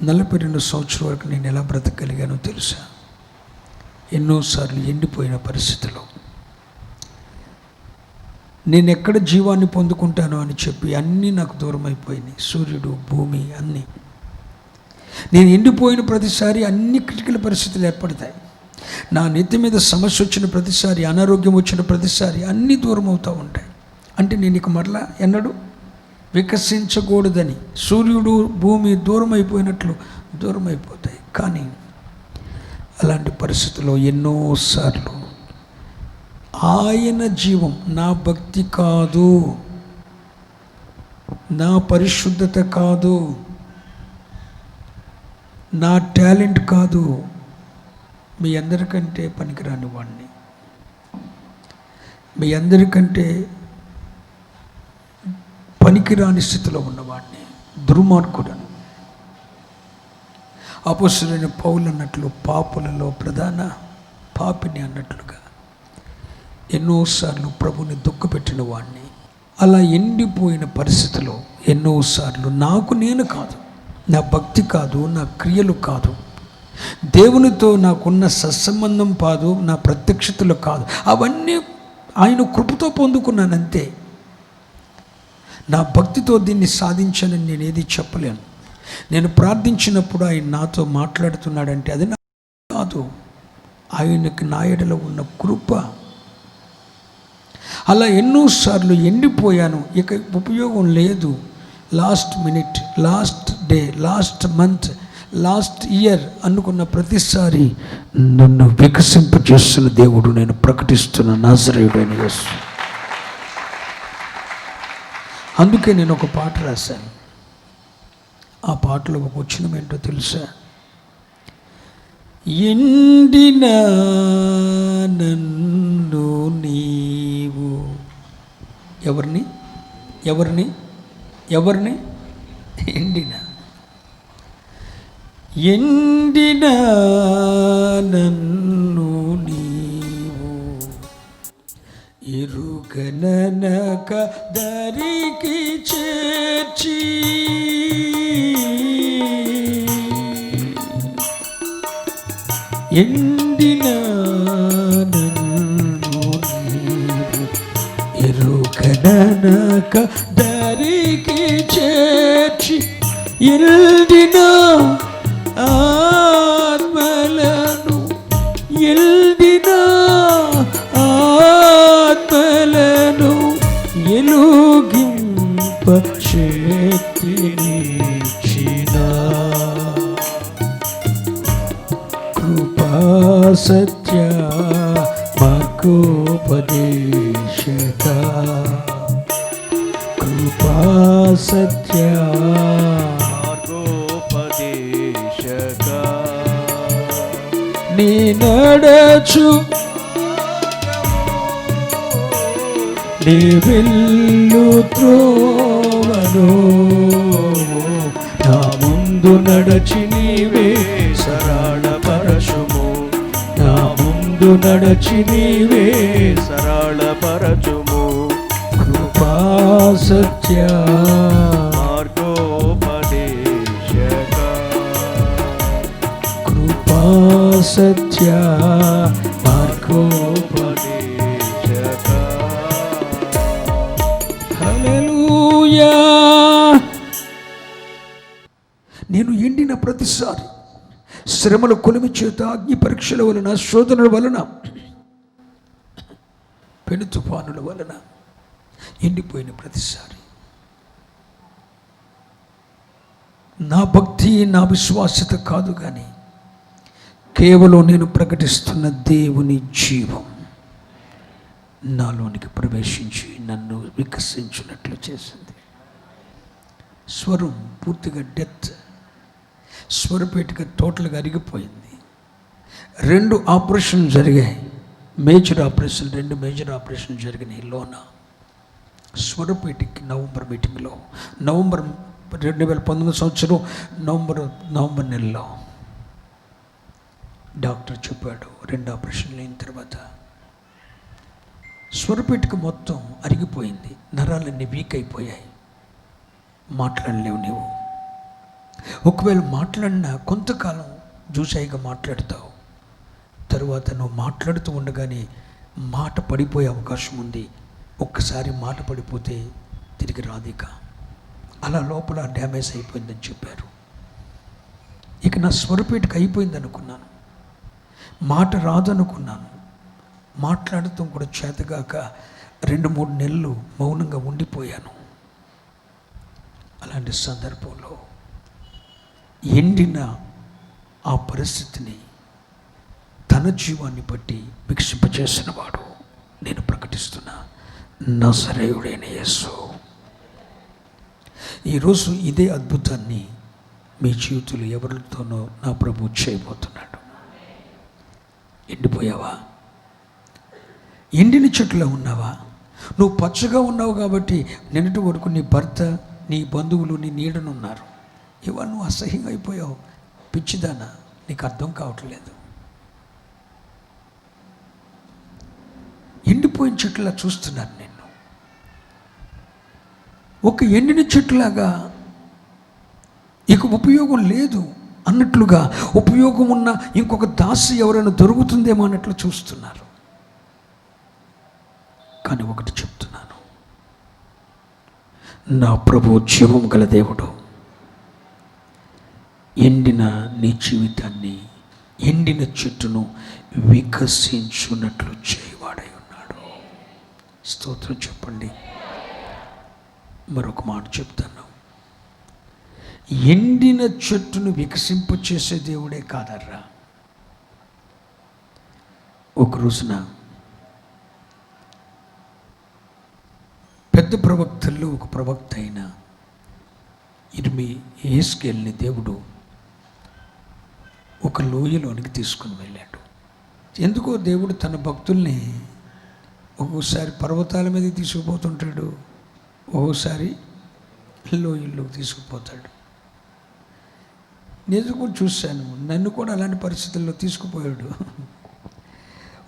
42 సంవత్సరాల వరకు నేను ఎలా బ్రతకగలిగానో తెలుసా? ఎన్నోసార్లు ఎండిపోయిన పరిస్థితిలో నేను ఎక్కడ జీవాన్ని పొందుకుంటానో అని చెప్పి అన్నీ నాకు దూరం అయిపోయినాయి. సూర్యుడు, భూమి అన్నీ. నేను ఎండిపోయిన ప్రతిసారి అన్ని క్రిటికల్ పరిస్థితులు ఏర్పడతాయి. నా నెత్తి మీద సమస్య వచ్చిన ప్రతిసారి, అనారోగ్యం వచ్చిన ప్రతిసారి అన్నీ దూరం అవుతూ ఉంటాయి. అంటే నేను ఇక మరలా ఎన్నడూ వికసించకూడదని, సూర్యుడు భూమి దూరం అయిపోయినట్లు దూరం అయిపోతాయి. కానీ అలాంటి పరిస్థితుల్లో ఎన్నోసార్లు ఆయన జీవం, నా భక్తి కాదు, నా పరిశుద్ధత కాదు, నా టాలెంట్ కాదు, మీ అందరికంటే పనికిరాని వాడిని, మీ అందరికంటే పనికిరాని స్థితిలో ఉన్నవాడిని, దుర్మార్గుడను. అపొస్తలుడైన పౌలు అన్నట్లు పాపులలో ప్రధాన పాపిని అన్నట్లుగా ఎన్నోసార్లు ప్రభుని దుఃఖపెట్టిన వాడిని. అలా ఎండిపోయిన పరిస్థితిలో ఎన్నోసార్లు నాకు నేను కాదు, నా భక్తి కాదు, నా క్రియలు కాదు, దేవునితో నాకున్న సత్సంబంధం కాదు, నా ప్రత్యక్షతలు కాదు, అవన్నీ ఆయన కృపతో పొందుకున్నానంతే. నా భక్తితో దీన్ని సాధించానని నేను ఏది చెప్పలేను. నేను ప్రార్థించినప్పుడు ఆయన నాతో మాట్లాడుతున్నాడంటే అది నా కాదు, ఆయనకి నా ఎడల ఉన్న కృప. అలా ఎన్నోసార్లు ఎండిపోయాను, ఇక ఉపయోగం లేదు, last minute, last day, last month, last year అనుకున్న ప్రతిసారి నన్ను వికసింపజేస్తున్న దేవుడు నేను ప్రకటిస్తున్న నాజరేయుడైన యేసు. అందుకే నేను ఒక పాట రాశాను. ఆ పాటలో ఒక వచనం ఏంటో తెలుసా? ఎండిన నన్ను నీవు ఎవరిని ఎవరిని ఎవరిని ఎండిన నన్ను నీవు ఎరుగననక దరికి చేర్చి ఎండిన నన్ను నీవు ఎరుగననక దరికి చేర్చి ఎల్దిన ఆత్మలను ఎల్దిన ఆత్మలను ఎలుగింప శక్తినిచ్చిన కృపా సత్య మార్గోపదేశక కృపా సత్య మార్గోపదేశక నీ నడచు నీ వెళ్ళు త్రోవను నా ముందు నడచి నీవే సరళపరచుము నా ముందు నడచి నీవే సరళపరచుము కృపా సత్య మార్గోపదేశక కృపా సత్య మార్గోపదేశక హల్లెలూయా. నేను ఎండిన ప్రతిసారి శ్రమల కొలిమి చేత అగ్ని పరీక్షల వలన శోధనల వలన పెను తుఫానుల వలన ఎండిపోయిన ప్రతిసారి నా భక్తి నా విశ్వాసత కాదు కానీ కేవలం నేను ప్రకటిస్తున్న దేవుని జీవం నాలోనికి ప్రవేశించి నన్ను వికసించినట్లు చేసింది. స్వరం పూర్తిగా డెత్, స్వరపేటిక టోటల్గా అరిగిపోయింది. 2 ఆపరేషన్లు జరిగాయి, మేజర్ ఆపరేషన్, 2 మేజర్ ఆపరేషన్ జరిగినాయి లోన. స్వరపేటికి నవంబర్ మీటింగ్లో, నవంబర్ 2019 సంవత్సరం నవంబర్ నెలలో డాక్టర్ చెప్పాడు 2 ఆపరేషన్లు అయిన తర్వాత స్వరపేటిక మొత్తం అరిగిపోయింది, నరాలన్నీ వీక్ అయిపోయాయి, మాట్లాడలేవు నీవు. ఒకవేళ మాట్లాడినా కొంతకాలం జూసాయిగా మాట్లాడతావు, తరువాత నువ్వు మాట్లాడుతూ ఉండగానే మాట పడిపోయే అవకాశం ఉంది. ఒక్కసారి మాట పడిపోతే తిరిగి రాదిక. అలా లోపల డ్యామేజ్ అయిపోయిందని చెప్పారు. ఇక నా స్వరపేటిక అయిపోయింది అనుకున్నాను, మాట రాదనుకున్నాను. మాట్లాడుతూ కూడా చేతగాక 2-3 నెలలు మౌనంగా ఉండిపోయాను. అలాంటి సందర్భంలో ఎండిన ఆ పరిస్థితిని తన జీవాన్ని బట్టి వికసింపచేసిన వాడు నేను ప్రకటిస్తున్నా నజరేయుడైన యేసు. ఈరోజు ఇదే అద్భుతాన్ని మీ జీవితంలో ఎవరితోనో నా ప్రభువు చేయబోతున్నాడు. ఎండిపోయావా? ఎండిన చెట్టులో ఉన్నావా? నువ్వు పచ్చగా ఉన్నావు కాబట్టి నిన్నటి వరకు నీ భర్త, నీ బంధువులు నీ నీడనున్నారు. ఇవాళ నువ్వు అసహ్యంగా అయిపోయావు. పిచ్చిదానా, నీకు అర్థం కావట్లేదు. ఎండిపోయిన చెట్టులా చూస్తున్నాను నిన్ను. ఒక ఎండిన చెట్టులాగా ఇక ఉపయోగం లేదు అన్నట్లుగా, ఉపయోగం ఉన్న ఇంకొక దాసి ఎవరైనా దొరుకుతుందేమో అన్నట్లు చూస్తున్నారు. కానీ ఒకటి చెప్తున్నాను, నా ప్రభువు జీవం గల దేవుడు ఎండిన నీ జీవితాన్ని, ఎండిన చెట్టును వికసించున్నట్లు చేయవాడై ఉన్నాడు. స్తోత్రం చెప్పండి. మరొక మాట చెప్తాను, ఎండిన చెట్టును వికసింపచేసే దేవుడే కాదర్రా. ఒక రోజున పెద్ద ప్రవక్తల్లో ఒక ప్రవక్త అయిన యెహెజ్కేలుని దేవుడు ఒక లోయలోనికి తీసుకుని వెళ్ళాడు. ఎందుకో దేవుడు తన భక్తుల్ని ఒక్కోసారి పర్వతాల మీద తీసుకుపోతుంటాడు, ఒక్కోసారి లోయల్లోకి తీసుకుపోతాడు. నేను కూడా చూశాను, నన్ను కూడా అలాంటి పరిస్థితుల్లో తీసుకుపోయాడు.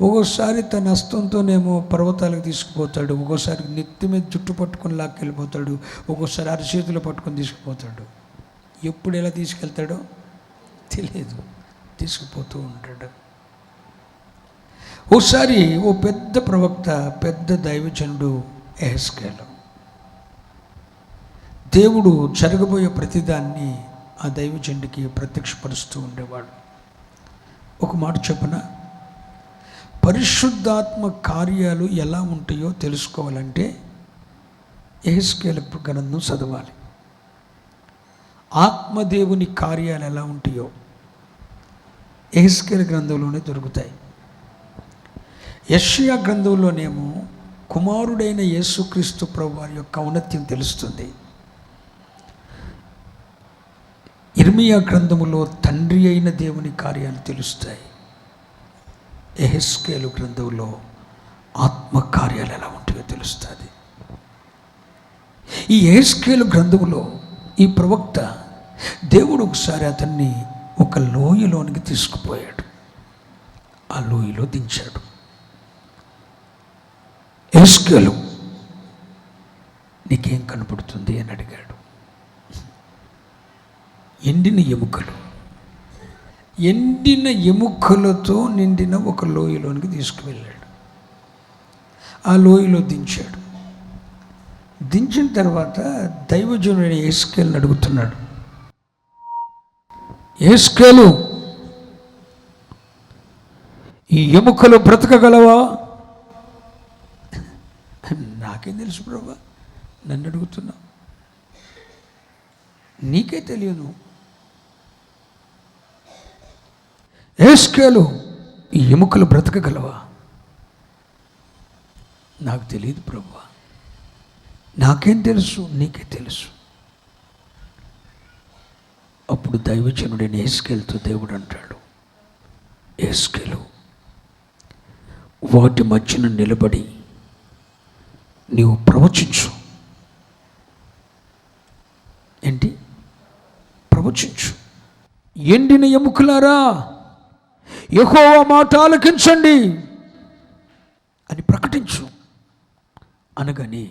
ఒక్కోసారి తన హస్తంతోనేమో పర్వతాలకు తీసుకుపోతాడు, ఒక్కోసారి నెత్తి మీద జుట్టు పట్టుకొని లాక్కెళ్ళిపోతాడు, ఒక్కోసారి అరచేతులు పట్టుకొని తీసుకుపోతాడు. ఎప్పుడు ఎలా తీసుకెళ్తాడో తెలియదు, తీసుకుపోతూ ఉంటాడు. ఓసారి ఓ పెద్ద ప్రవక్త, పెద్ద దైవజనుడు యెహెజ్కేలు దేవుడు జరగబోయే ప్రతిదాన్ని ఆ దైవజనుడికి ప్రత్యక్షపరుస్తూ ఉండేవాడు. ఒక మాట చెప్పున, పరిశుద్ధాత్మ కార్యాలు ఎలా ఉంటాయో తెలుసుకోవాలంటే యెహెజ్కేలు గ్రంథం చదవాలి. ఆత్మదేవుని కార్యాలు ఎలా ఉంటాయో యెహెజ్కేలు గ్రంథంలోనే దొరుకుతాయి. యెషయా గ్రంథంలోనేమో కుమారుడైన యేసుక్రీస్తు ప్రభువారి యొక్క ఔన్నత్యం తెలుస్తుంది. ఇర్మియా గ్రంథములో తండ్రి అయిన దేవుని కార్యాలు తెలుస్తాయి. యెహెజ్కేలు గ్రంథంలో ఆత్మ కార్యాలు ఎలా ఉంటాయో తెలుస్తుంది. ఈ యెహెజ్కేలు గ్రంథంలో ఈ ప్రవక్త దేవుడు ఒకసారి అతన్ని ఒక లోయలోనికి తీసుకుపోయాడు. ఆ లోయలో దించాడు. యెహెజ్కేలు, నీకేం కనపడుతుంది అని అడిగాడు. ఎండిన ఎముకలు, ఎండిన ఎముకలతో నిండిన ఒక లోయలోనికి తీసుకువెళ్ళాడు. ఆ లోయలో దించాడు. దించిన తర్వాత దైవజనుడైన యెహెజ్కేలుని అడుగుతున్నాడు, యెహెజ్కేలు, ఈ ఎముకలు బ్రతకగలవా? నాకేం తెలుసు ప్రభా, నన్ను అడుగుతున్నా, నీకే తెలియను. యెహెజ్కేలు, ఈ ఎముకలు బ్రతకగలవా? నాకు తెలియదు ప్రభువా, నాకేం తెలుసు, నీకే తెలుసు. అప్పుడు దైవజనుడైన యెహెజ్కేలుతో దేవుడు అంటాడు, యెహెజ్కేలు, వాటి మధ్యన నిలబడి నీవు ప్రవచించు. ఏంటి? ప్రవచించు. ఎండిన ఎముకలారా, యెహోవా మాట ఆలకించండి అని ప్రకటించు అనగానే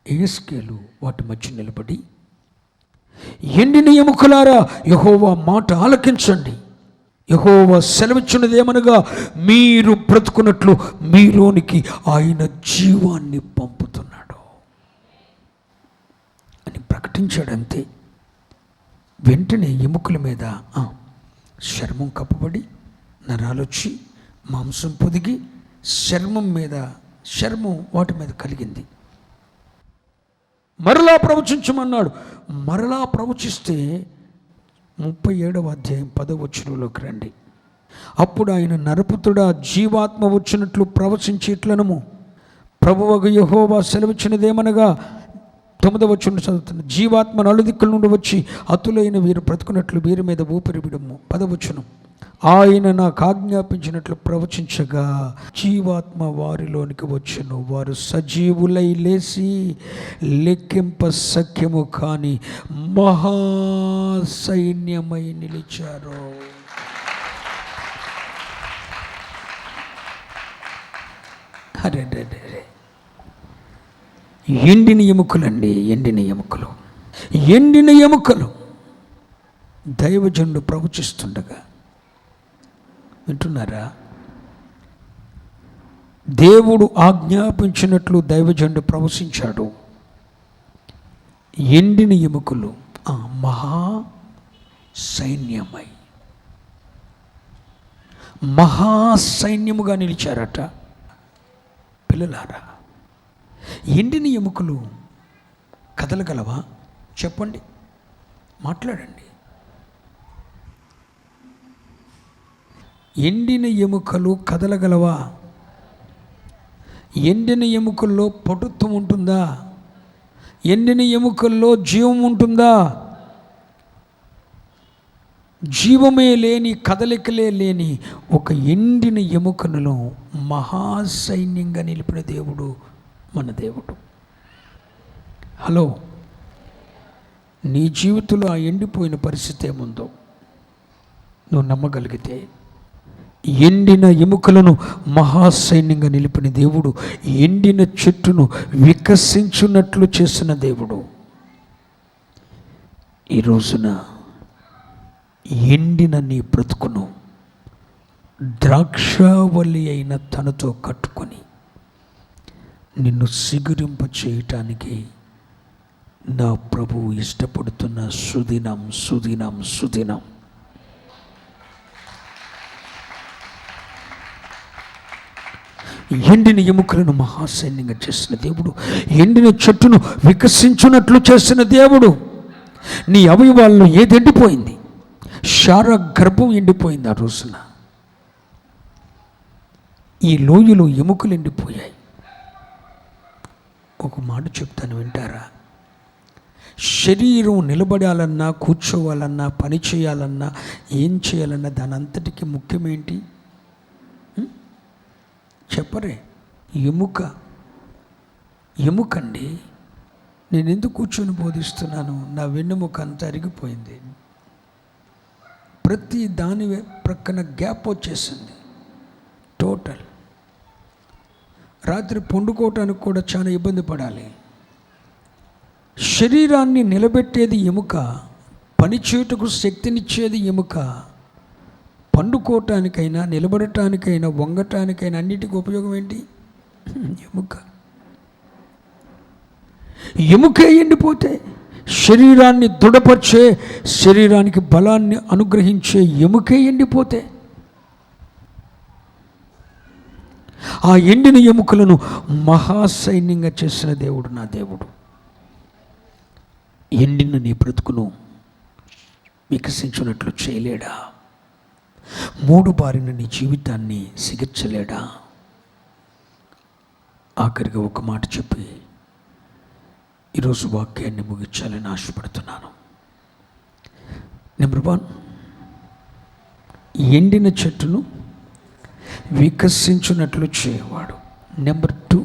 యెహెజ్కేలు వాటి మధ్య నిలబడి, ఎండిన ఎముకలారా, యెహోవా మాట ఆలకించండి. యెహోవా సెలవిచ్చినదేమనగా, మీరు బ్రతుకున్నట్లు మీలోనికి ఆయన జీవాన్ని పంపుతున్నాడు అని ప్రకటించాడంతే. వెంటనే ఎముకల మీద చర్మం కప్పబడి నరాలొచ్చి మాంసం పొదిగి చర్మం వాటి మీద కలిగింది. మరలా ప్రవచించమన్నాడు. మరలా ప్రవచిస్తే 37వ అధ్యాయం 10వ వచనంలోకి రండి. అప్పుడు ఆయన, నరపుత్రుడా, జీవాత్మ వచ్చినట్లు ప్రవచించి ఇట్లనము, ప్రభువగు యెహోవా సెలవిచ్చినదేమనగా, 9వ వచనం చదువుతున్న, జీవాత్మ నలుదిక్కుల నుండి వచ్చి అతులైన వీరు బ్రతుకున్నట్లు వీరి మీద ఊపిరి విడుము. 10వ వచనం, ఆయన నాకు ఆజ్ఞాపించినట్లు ప్రవచించగా జీవాత్మ వారిలోనికి వచ్చెను, వారు సజీవులై లేచి లెక్కింప సఖ్యము కాని మహాసైన్యమై నిలిచారు. అరే ఎండిన ఎముకలండి, ఎండిన ఎముకలు దైవజనుడు ప్రవచిస్తుండగా వింటున్నారా? దేవుడు ఆజ్ఞాపించినట్లు దైవజనుడు ప్రవచించాడు. ఎండిన ఎముకలు మహా సైన్యముగా నిలిచారట. పిల్లలారా, ఎండిన ఎముకలు కదలగలవా? చెప్పండి, మాట్లాడండి. ఎండిన ఎముకలు కదలగలవా? ఎండిన ఎముకల్లో పటుత్వం ఉంటుందా? ఎండిన ఎముకల్లో జీవం ఉంటుందా? జీవమే లేని, కదలికలే లేని ఒక ఎండిన ఎముకను మహాసైన్యంగా నిలిపిన దేవుడు మన దేవుడు. హలో, నీ జీవితంలో ఆ ఎండిపోయిన పరిస్థితి ఏముందో నువ్వు నమ్మగలిగితే, ఎండిన ఎముకలను మహాసైన్యంగా నిలిపిన దేవుడు, ఎండిన చెట్టును వికసించున్నట్లు చేసిన దేవుడు, ఈ రోజున ఎండిన నీ బ్రతుకును ద్రాక్షావల్లి అయిన తనతో కట్టుకొని నిన్ను సిగురింప చేయటానికి నా ప్రభువు ఇష్టపడుతున్న సుదినం సుదినం సుదినం. ఎండిన ఎముకలను మహాసైన్యంగా చేసిన దేవుడు, ఎండిన చెట్టును వికసించున్నట్లు చేసిన దేవుడు. నీ అవయవాల్లో ఏది ఎండిపోయింది? శారా గర్భం ఎండిపోయింది ఆ రోజున. ఈ లోయలో ఎముకలు ఎండిపోయాయి. ఒక మాట చెప్తాను, వింటారా? శరీరం నిలబడాలన్నా, కూర్చోవాలన్నా, పని చేయాలన్నా, ఏం చేయాలన్నా దాని అంతటికి ముఖ్యమేంటి చెప్పరే? ఎముకండి. నేను ఎందుకు కూర్చొని బోధిస్తున్నాను? నా వెన్నెముక అంతా అరిగిపోయింది. ప్రతి దాని ప్రక్కన గ్యాప్ వచ్చేసింది టోటల్. రాత్రి పండుకోవటానికి కూడా చాలా ఇబ్బంది పడాలి. శరీరాన్ని నిలబెట్టేది ఎముక, పనిచేయుటకు శక్తినిచ్చేది ఎముక. పండుకోవటానికైనా, నిలబడటానికైనా, వంగటానికైనా అన్నిటికీ ఉపయోగం ఏంటి? ఎముకే ఎండిపోతే, శరీరాన్ని దృఢపరిచే, శరీరానికి బలాన్ని అనుగ్రహించే ఎముకే ఎండిపోతే, ఆ ఎండిన ఎముకలను మహాసైన్యంగా చేసిన దేవుడు నా దేవుడు. ఎండిన నీ బ్రతుకును వికసించినట్లు చేయలేడా? మూడు బారిన నీ జీవితాన్ని సిగిర్చలేడా? ఆఖరిగా ఒక మాట చెప్పి ఈరోజు వాక్యాన్ని ముగించాలని ఆశపడుతున్నాను. నెంబర్ 1, ఎండిన చెట్టును వికసించున్నట్లు చేయవాడు. నెంబర్ 2,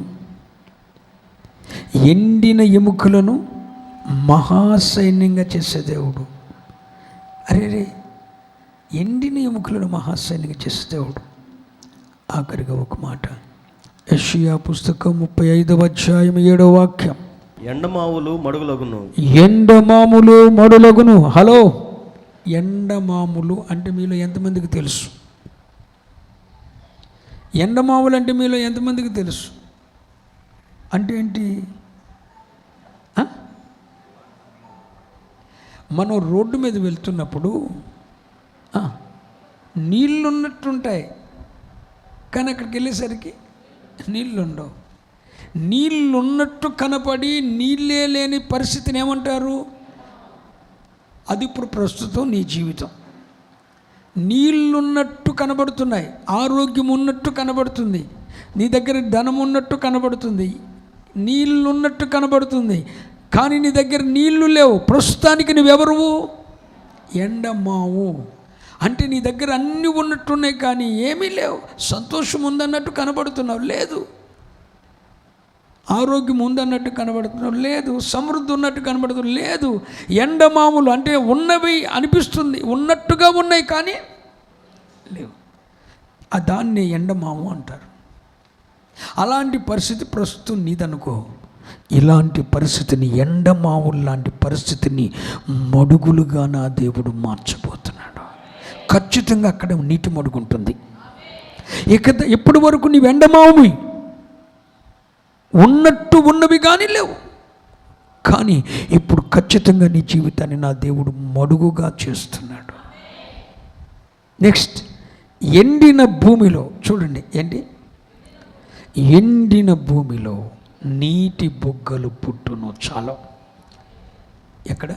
ఎండిన ఎముకలను మహాసైన్యంగా చేసే దేవుడు. అరే, ఎండిన ఎముకలను మహాసైన్యంగా చేసే దేవుడు. ఆఖరిగా ఒక మాట, యెషయా పుస్తకం 35వ అధ్యాయం 7వ వాక్యం, ఎండమావులు మడుగులగును. ఎండమాములు మడులగును. హలో, ఎండమాములు అంటే మీలో ఎంతమందికి తెలుసు? ఎండమావులు అంటే మీలో ఎంతమందికి తెలుసు? అంటే ఏంటి? మనం రోడ్డు మీద వెళ్తున్నప్పుడు నీళ్ళు ఉన్నట్టుంటాయి, కానీ అక్కడికి వెళ్ళేసరికి నీళ్ళు ఉండవు. నీళ్ళు ఉన్నట్టు కనపడి నీళ్ళే లేని పరిస్థితిని ఏమంటారు? అది ఇప్పుడు ప్రస్తుతం నీ జీవితం. నీళ్ళున్నట్టు కనబడుతున్నాయి, ఆరోగ్యం ఉన్నట్టు కనబడుతుంది, నీ దగ్గర ధనం ఉన్నట్టు కనబడుతుంది, నీళ్ళున్నట్టు కనబడుతుంది, కానీ నీ దగ్గర నీళ్లు లేవు. ప్రస్తుతానికి నువ్వెవరువు? ఎండమావు. అంటే నీ దగ్గర అన్నీ ఉన్నట్టున్నాయి కానీ ఏమీ లేవు. సంతోషం ఉందన్నట్టు కనబడుతున్నావు, లేదు. ఆరోగ్యం ఉందన్నట్టు కనబడుతున్నావు, లేదు. సమృద్ధి ఉన్నట్టు కనబడుతున్నావు, లేదు. ఎండమాములు అంటే ఉన్నవి అనిపిస్తుంది, ఉన్నట్టుగా ఉన్నాయి కానీ లేవు. దాన్ని ఎండమాము అంటారు. అలాంటి పరిస్థితి ప్రస్తుతం నీదనుకో. ఇలాంటి పరిస్థితిని, ఎండమావులు లాంటి పరిస్థితిని మడుగులుగా నా దేవుడు మార్చబోతున్నాడు. ఖచ్చితంగా అక్కడ నీటి మడుగుంటుంది. ఎప్పటి వరకు నీవు ఎండమావువి, ఉన్నట్టు ఉన్నవి కానీ లేవు. కానీ ఇప్పుడు ఖచ్చితంగా నీ జీవితాన్ని నా దేవుడు మడుగుగా చేస్తున్నాడు. నెక్స్ట్, ఎండిన భూమిలో చూడండి, ఎండిన భూమిలో నీటి బుగ్గలు పుట్టును. చాలా ఎక్కడ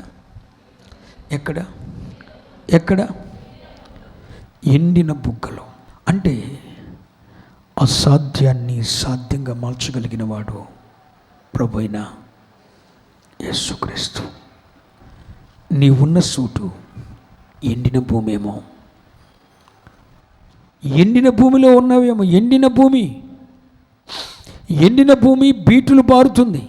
ఎండిన బుగ్గలు అంటే అసాధ్యాన్ని సాధ్యంగా మార్చగలిగిన వాడు ప్రభువైన యేసుక్రీస్తు. నీ ఉన్న చోటు ఎండిన భూమి ఏమో, ఎండిన భూమిలో ఉన్నవేమో. ఎండిన భూమి బీటులు బారుతుంది,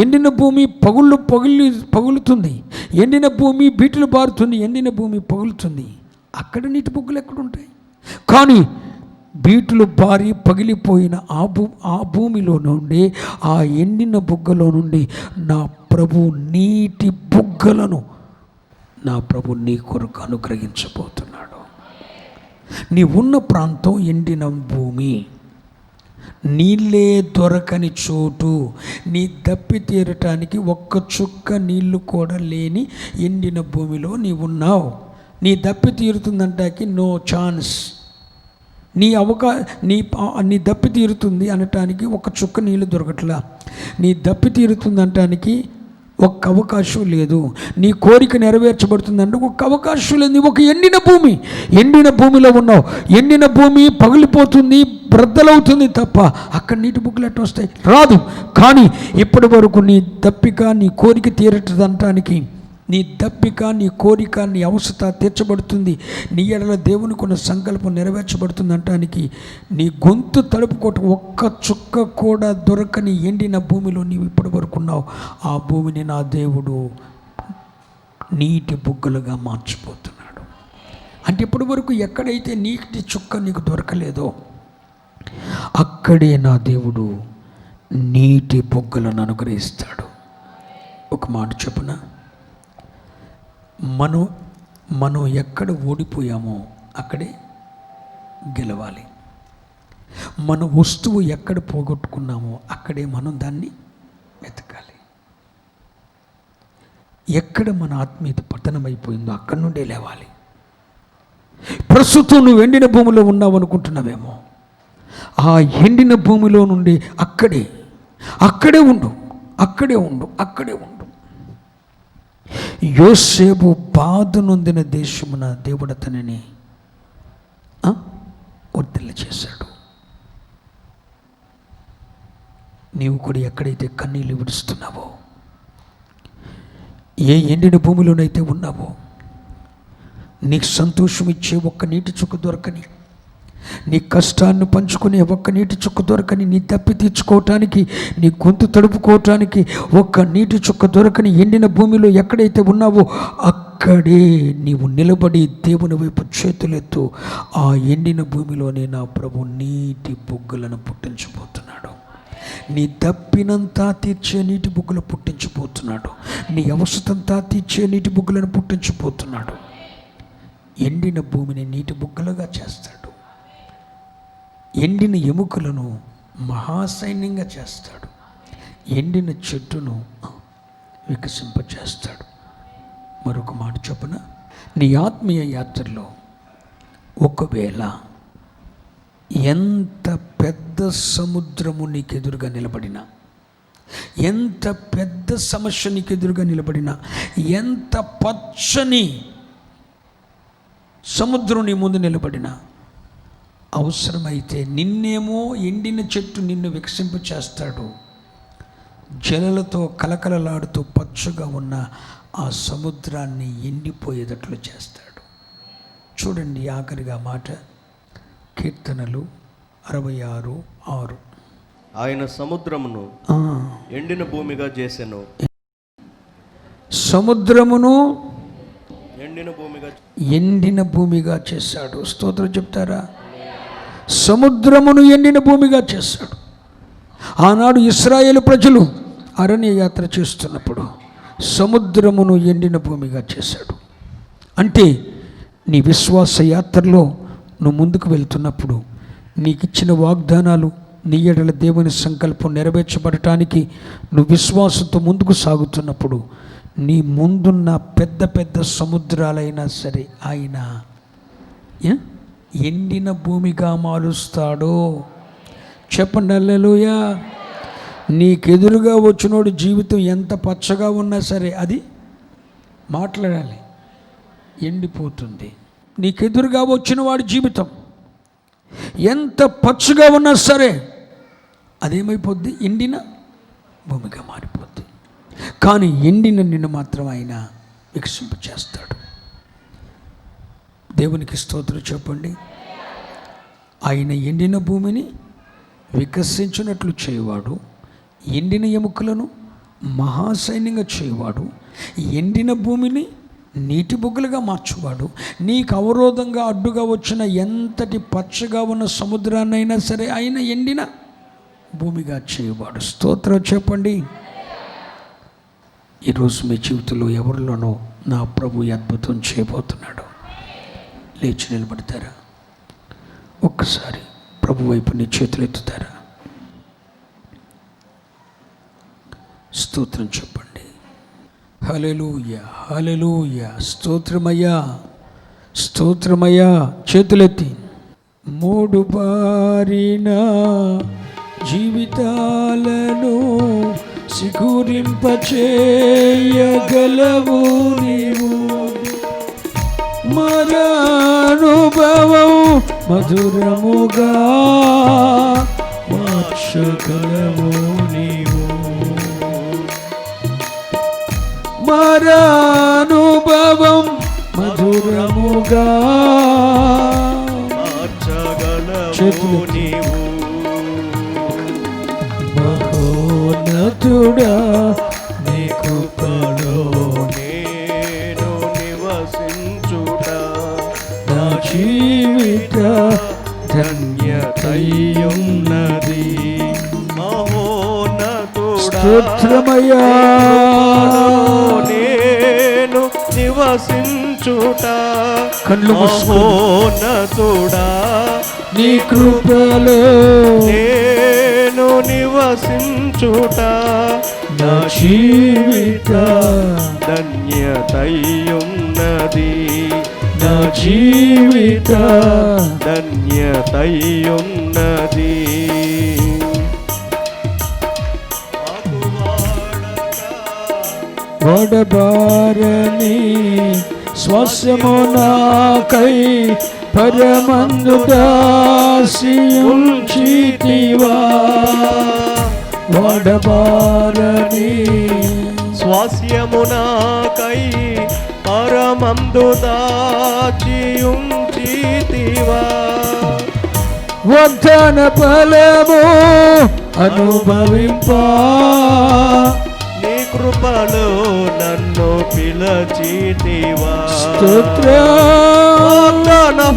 ఎండిన భూమి పగులుతుంది, ఎండిన భూమి బీటులు బారుతుంది, ఎండిన భూమి పగులుతుంది. అక్కడ నీటి బుగ్గలు ఎక్కడుంటాయి? కానీ బీటులు బారి పగిలిపోయిన ఆ భూమిలో నుండి, ఆ ఎండిన బుగ్గలో నుండి నా ప్రభు నీటి బుగ్గలను నా ప్రభు నీ కొరకు అనుగ్రహించబోతున్నాడు. నీ ఉన్న ప్రాంతం ఎండిన భూమి, నీళ్ళే దొరకని చోటు, నీ దప్పి తీరటానికి ఒక్క చుక్క నీళ్లు కూడా లేని ఎండిన భూమిలో నీవు ఉన్నావు. నీ దప్పి తీరుతుందంటానికి నో ఛాన్స్. నీ దప్పి తీరుతుంది అనటానికి ఒక చుక్క నీళ్ళు దొరకట్లా. నీ దప్పి తీరుతుంది అనటానికి ఒక్క అవకాశం లేదు. నీ కోరిక నెరవేర్చబడుతుందంటే ఒక్క అవకాశం లేదు. ఒక ఎండిన భూమిలో ఉన్నావు. ఎండిన భూమి పగిలిపోతుంది, బ్రద్దలవుతుంది తప్ప అక్కడ నీటి బుగ్గలు ఎట్లా వస్తాయి? రాదు. కానీ ఇప్పటి వరకు నీ దప్పిక, నీ కోరిక తీరటదంటానికి, నీ దప్పిక, నీ కోరిక, నీ అవసరత తీర్చబడుతుంది, నీ ఎడల దేవునికి ఉన్న సంకల్పం నెరవేర్చబడుతుంది అంటానికి నీ గొంతు తడుపుకోవటం ఒక్క చుక్క కూడా దొరకని ఎండిన భూమిలో నీవు ఇప్పటి వరకు ఉన్నావు. ఆ భూమిని నా దేవుడు నీటి బుగ్గలుగా మార్చిపోతున్నాడు. అంటే ఇప్పటి వరకు ఎక్కడైతే నీటి చుక్క నీకు దొరకలేదో అక్కడే నా దేవుడు నీటి బుగ్గలను అనుగ్రహిస్తాడు. ఒక మాట చెప్పున, మనం ఎక్కడ ఓడిపోయామో అక్కడే గెలవాలి. మన వస్తువు ఎక్కడ పోగొట్టుకున్నామో అక్కడే మనం దాన్ని వెతకాలి. ఎక్కడ మన ఆత్మీయత పతనమైపోయిందో అక్కడి నుండే లేవాలి. ప్రస్తుతం నువ్వు ఎండిన భూమిలో ఉన్నావు అనుకుంటున్నావేమో, ఆ ఎండిన భూమిలో నుండి అక్కడే ఉండు. యోసేపు బాధ నొందిన దేశమున దేవుడు అతనిని వర్ధిల్ల చేశాడు. నీవు కూడా ఎక్కడైతే కన్నీళ్ళు విడుస్తున్నావో, ఏ ఎండిన భూమిలోనైతే ఉన్నావో, నీకు సంతోషం ఇచ్చే ఒక్క నీటి చుక్క దొరకని, నీ కష్టాన్ని పంచుకునే ఒక్క నీటి చుక్క దొరకని, నీ దప్పి తీర్చుకోవటానికి, నీ గొంతు తడుపుకోవటానికి ఒక్క నీటి చుక్క దొరకని ఎండిన భూమిలో ఎక్కడైతే ఉన్నావో అక్కడే నీవు నిలబడి దేవుని వైపు చేతులెత్తు. ఆ ఎండిన భూమిలోనే నా ప్రభు నీటి బుగ్గలను పుట్టించబోతున్నాడు. నీ దప్పినంతా తీర్చే నీటి బుగ్గలు పుట్టించబోతున్నాడు. నీ అవసరంతా తీర్చే నీటి బుగ్గలను పుట్టించబోతున్నాడు. ఎండిన భూమిని నీటి బుగ్గలుగా చేస్తాడు. ఎండిన ఎముకలను మహాసైన్యంగా చేస్తాడు. ఎండిన చెట్టును వికసింపచేస్తాడు. మరొక మాట చొప్పున, నీ ఆత్మీయ యాత్రలో ఒకవేళ ఎంత పెద్ద సముద్రము నీకు ఎదురుగా నిలబడినా, ఎంత పెద్ద సమస్య నీకు ఎదురుగా నిలబడినా, ఎంత పచ్చని సముద్రం నీ ముందు నిలబడినా, అవసరమైతే నిన్నేమో ఎండిన చెట్టు నిన్ను వికసింప చేస్తాడు. జలలతో కలకలలాడుతూ పచ్చగా ఉన్న ఆ సముద్రాన్ని ఎండిపోయేటట్లు చేస్తాడు. చూడండి ఆఖరిగా మాట, కీర్తనలు 66:6. ఆయన సముద్రమును ఎండిన భూమిగా చేసెను. సముద్రమును ఎండిన భూమిగా చేశాడు. స్తోత్రం చెప్తారా? సముద్రమును ఎండిన భూమిగా చేశాడు. ఆనాడు ఇశ్రాయేలు ప్రజలు అరణ్య యాత్ర చేస్తున్నప్పుడు సముద్రమును ఎండిన భూమిగా చేశాడు. అంటే నీ విశ్వాస యాత్రలో నువ్వు ముందుకు వెళ్తున్నప్పుడు నీకు ఇచ్చిన వాగ్దానాలు, నీ ఎడల దేవుని సంకల్పం నెరవేర్చబడటానికి నువ్వు విశ్వాసంతో ముందుకు సాగుతున్నప్పుడు నీ ముందున్న పెద్ద పెద్ద సముద్రాలైనా సరే ఆయన ఎండిన భూమిగా మారుస్తాడో. చెప్పండి హల్లెలూయా. నీకెదురుగా వచ్చినోడు జీవితం ఎంత పచ్చగా ఉన్నా సరే అది మాట్లాడాలి, ఎండిపోతుంది. నీకెదురుగా వచ్చిన వాడి జీవితం ఎంత పచ్చగా ఉన్నా సరే అదేమైపోద్ది? ఎండిన భూమిగా మారిపోద్ది. కానీ ఎండిన నిన్ను మాత్రం ఆయన వికసింప చేస్తాడు. దేవునికి స్తోత్రం చెప్పండి. ఆయన ఎండిన భూమిని వికసించినట్లు చేయవాడు, ఎండిన ఎముకలను మహాసైన్యంగా చేయవాడు, ఎండిన భూమిని నీటి బుగ్గలుగా మార్చువాడు. నీకు అవరోధంగా అడ్డుగా వచ్చిన ఎంతటి పచ్చగా ఉన్న సముద్రాన్నైనా సరే ఆయన ఎండిన భూమిగా చేయవాడు. స్తోత్రం చెప్పండి. ఈరోజు మీ జీవితంలో ఎవరిలోనో నా ప్రభు అద్భుతం చేయబోతున్నాడు. లేచి నిలబడతారా? ఒక్కసారి ప్రభు వైపు నీ చేతులు ఎత్తుతారా? స్తోత్రం చెప్పండి. హల్లెలూయా, హల్లెలూయా. స్తోత్రమయ్యా, స్తోత్రమయ్యా. చేతులెత్తి. మూడు బారిన జీవితాలను సిగురింపచేయగలవు నీవు, మరానుభవం మధురముగా మార్చగలవు నీవు, మరానుభవం మధురముగా మార్చగలవు నీవు. మహోన్నతుడా నీ కృపలో నేను నివసించుట నా జీవిత ధన్యతయున్నది. మహోన్నతుడా స్తోత్రమయ్యా, నేను నివసించుట కళ్ళు మూసుకొని మహోన్నతుడా నీ కృపలో నేను నివసించుట నా జీవిత ధన్యతయున్నది. నా జీవిత ధన్యతయున్నది. వడబారని శ్వాసము నాకై పరమందు దాసియుంచితివా, వడబారని స్వాస్యమునాకై పరమందు దాచియుంచితివా, వాగ్దాన ఫలము అనుభవింపా నీ కృపలో నన్ను పిలచితివా. స్తోత్రం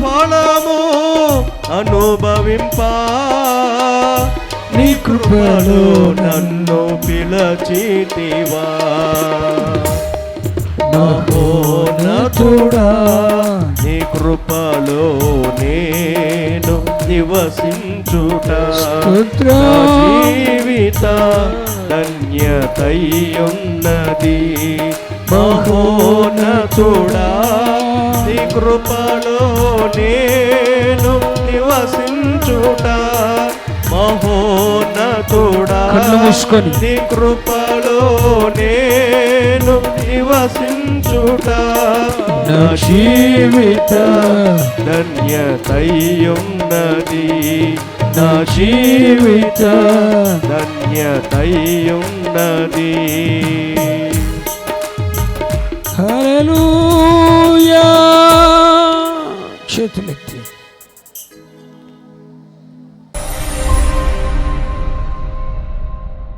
ఫలము అనుభవింపా నీ కృపలో నన్ను పిలచితివా. మహోన్నతుడా నీ కృపలో నేను నివసించుట స్తోత్రం. జీవిత ధన్యతయున్నది. మహోన్నతుడా నీ కృపలో నేను నివసించుట మహోన్నతుడా కళ్ళు మూసుకొని నీ కృపలో నేను నివసించుట నా జీవిత ధన్యతయున్నది. నా జీవిత ధన్యతయున్నది. హల్లెలూయా.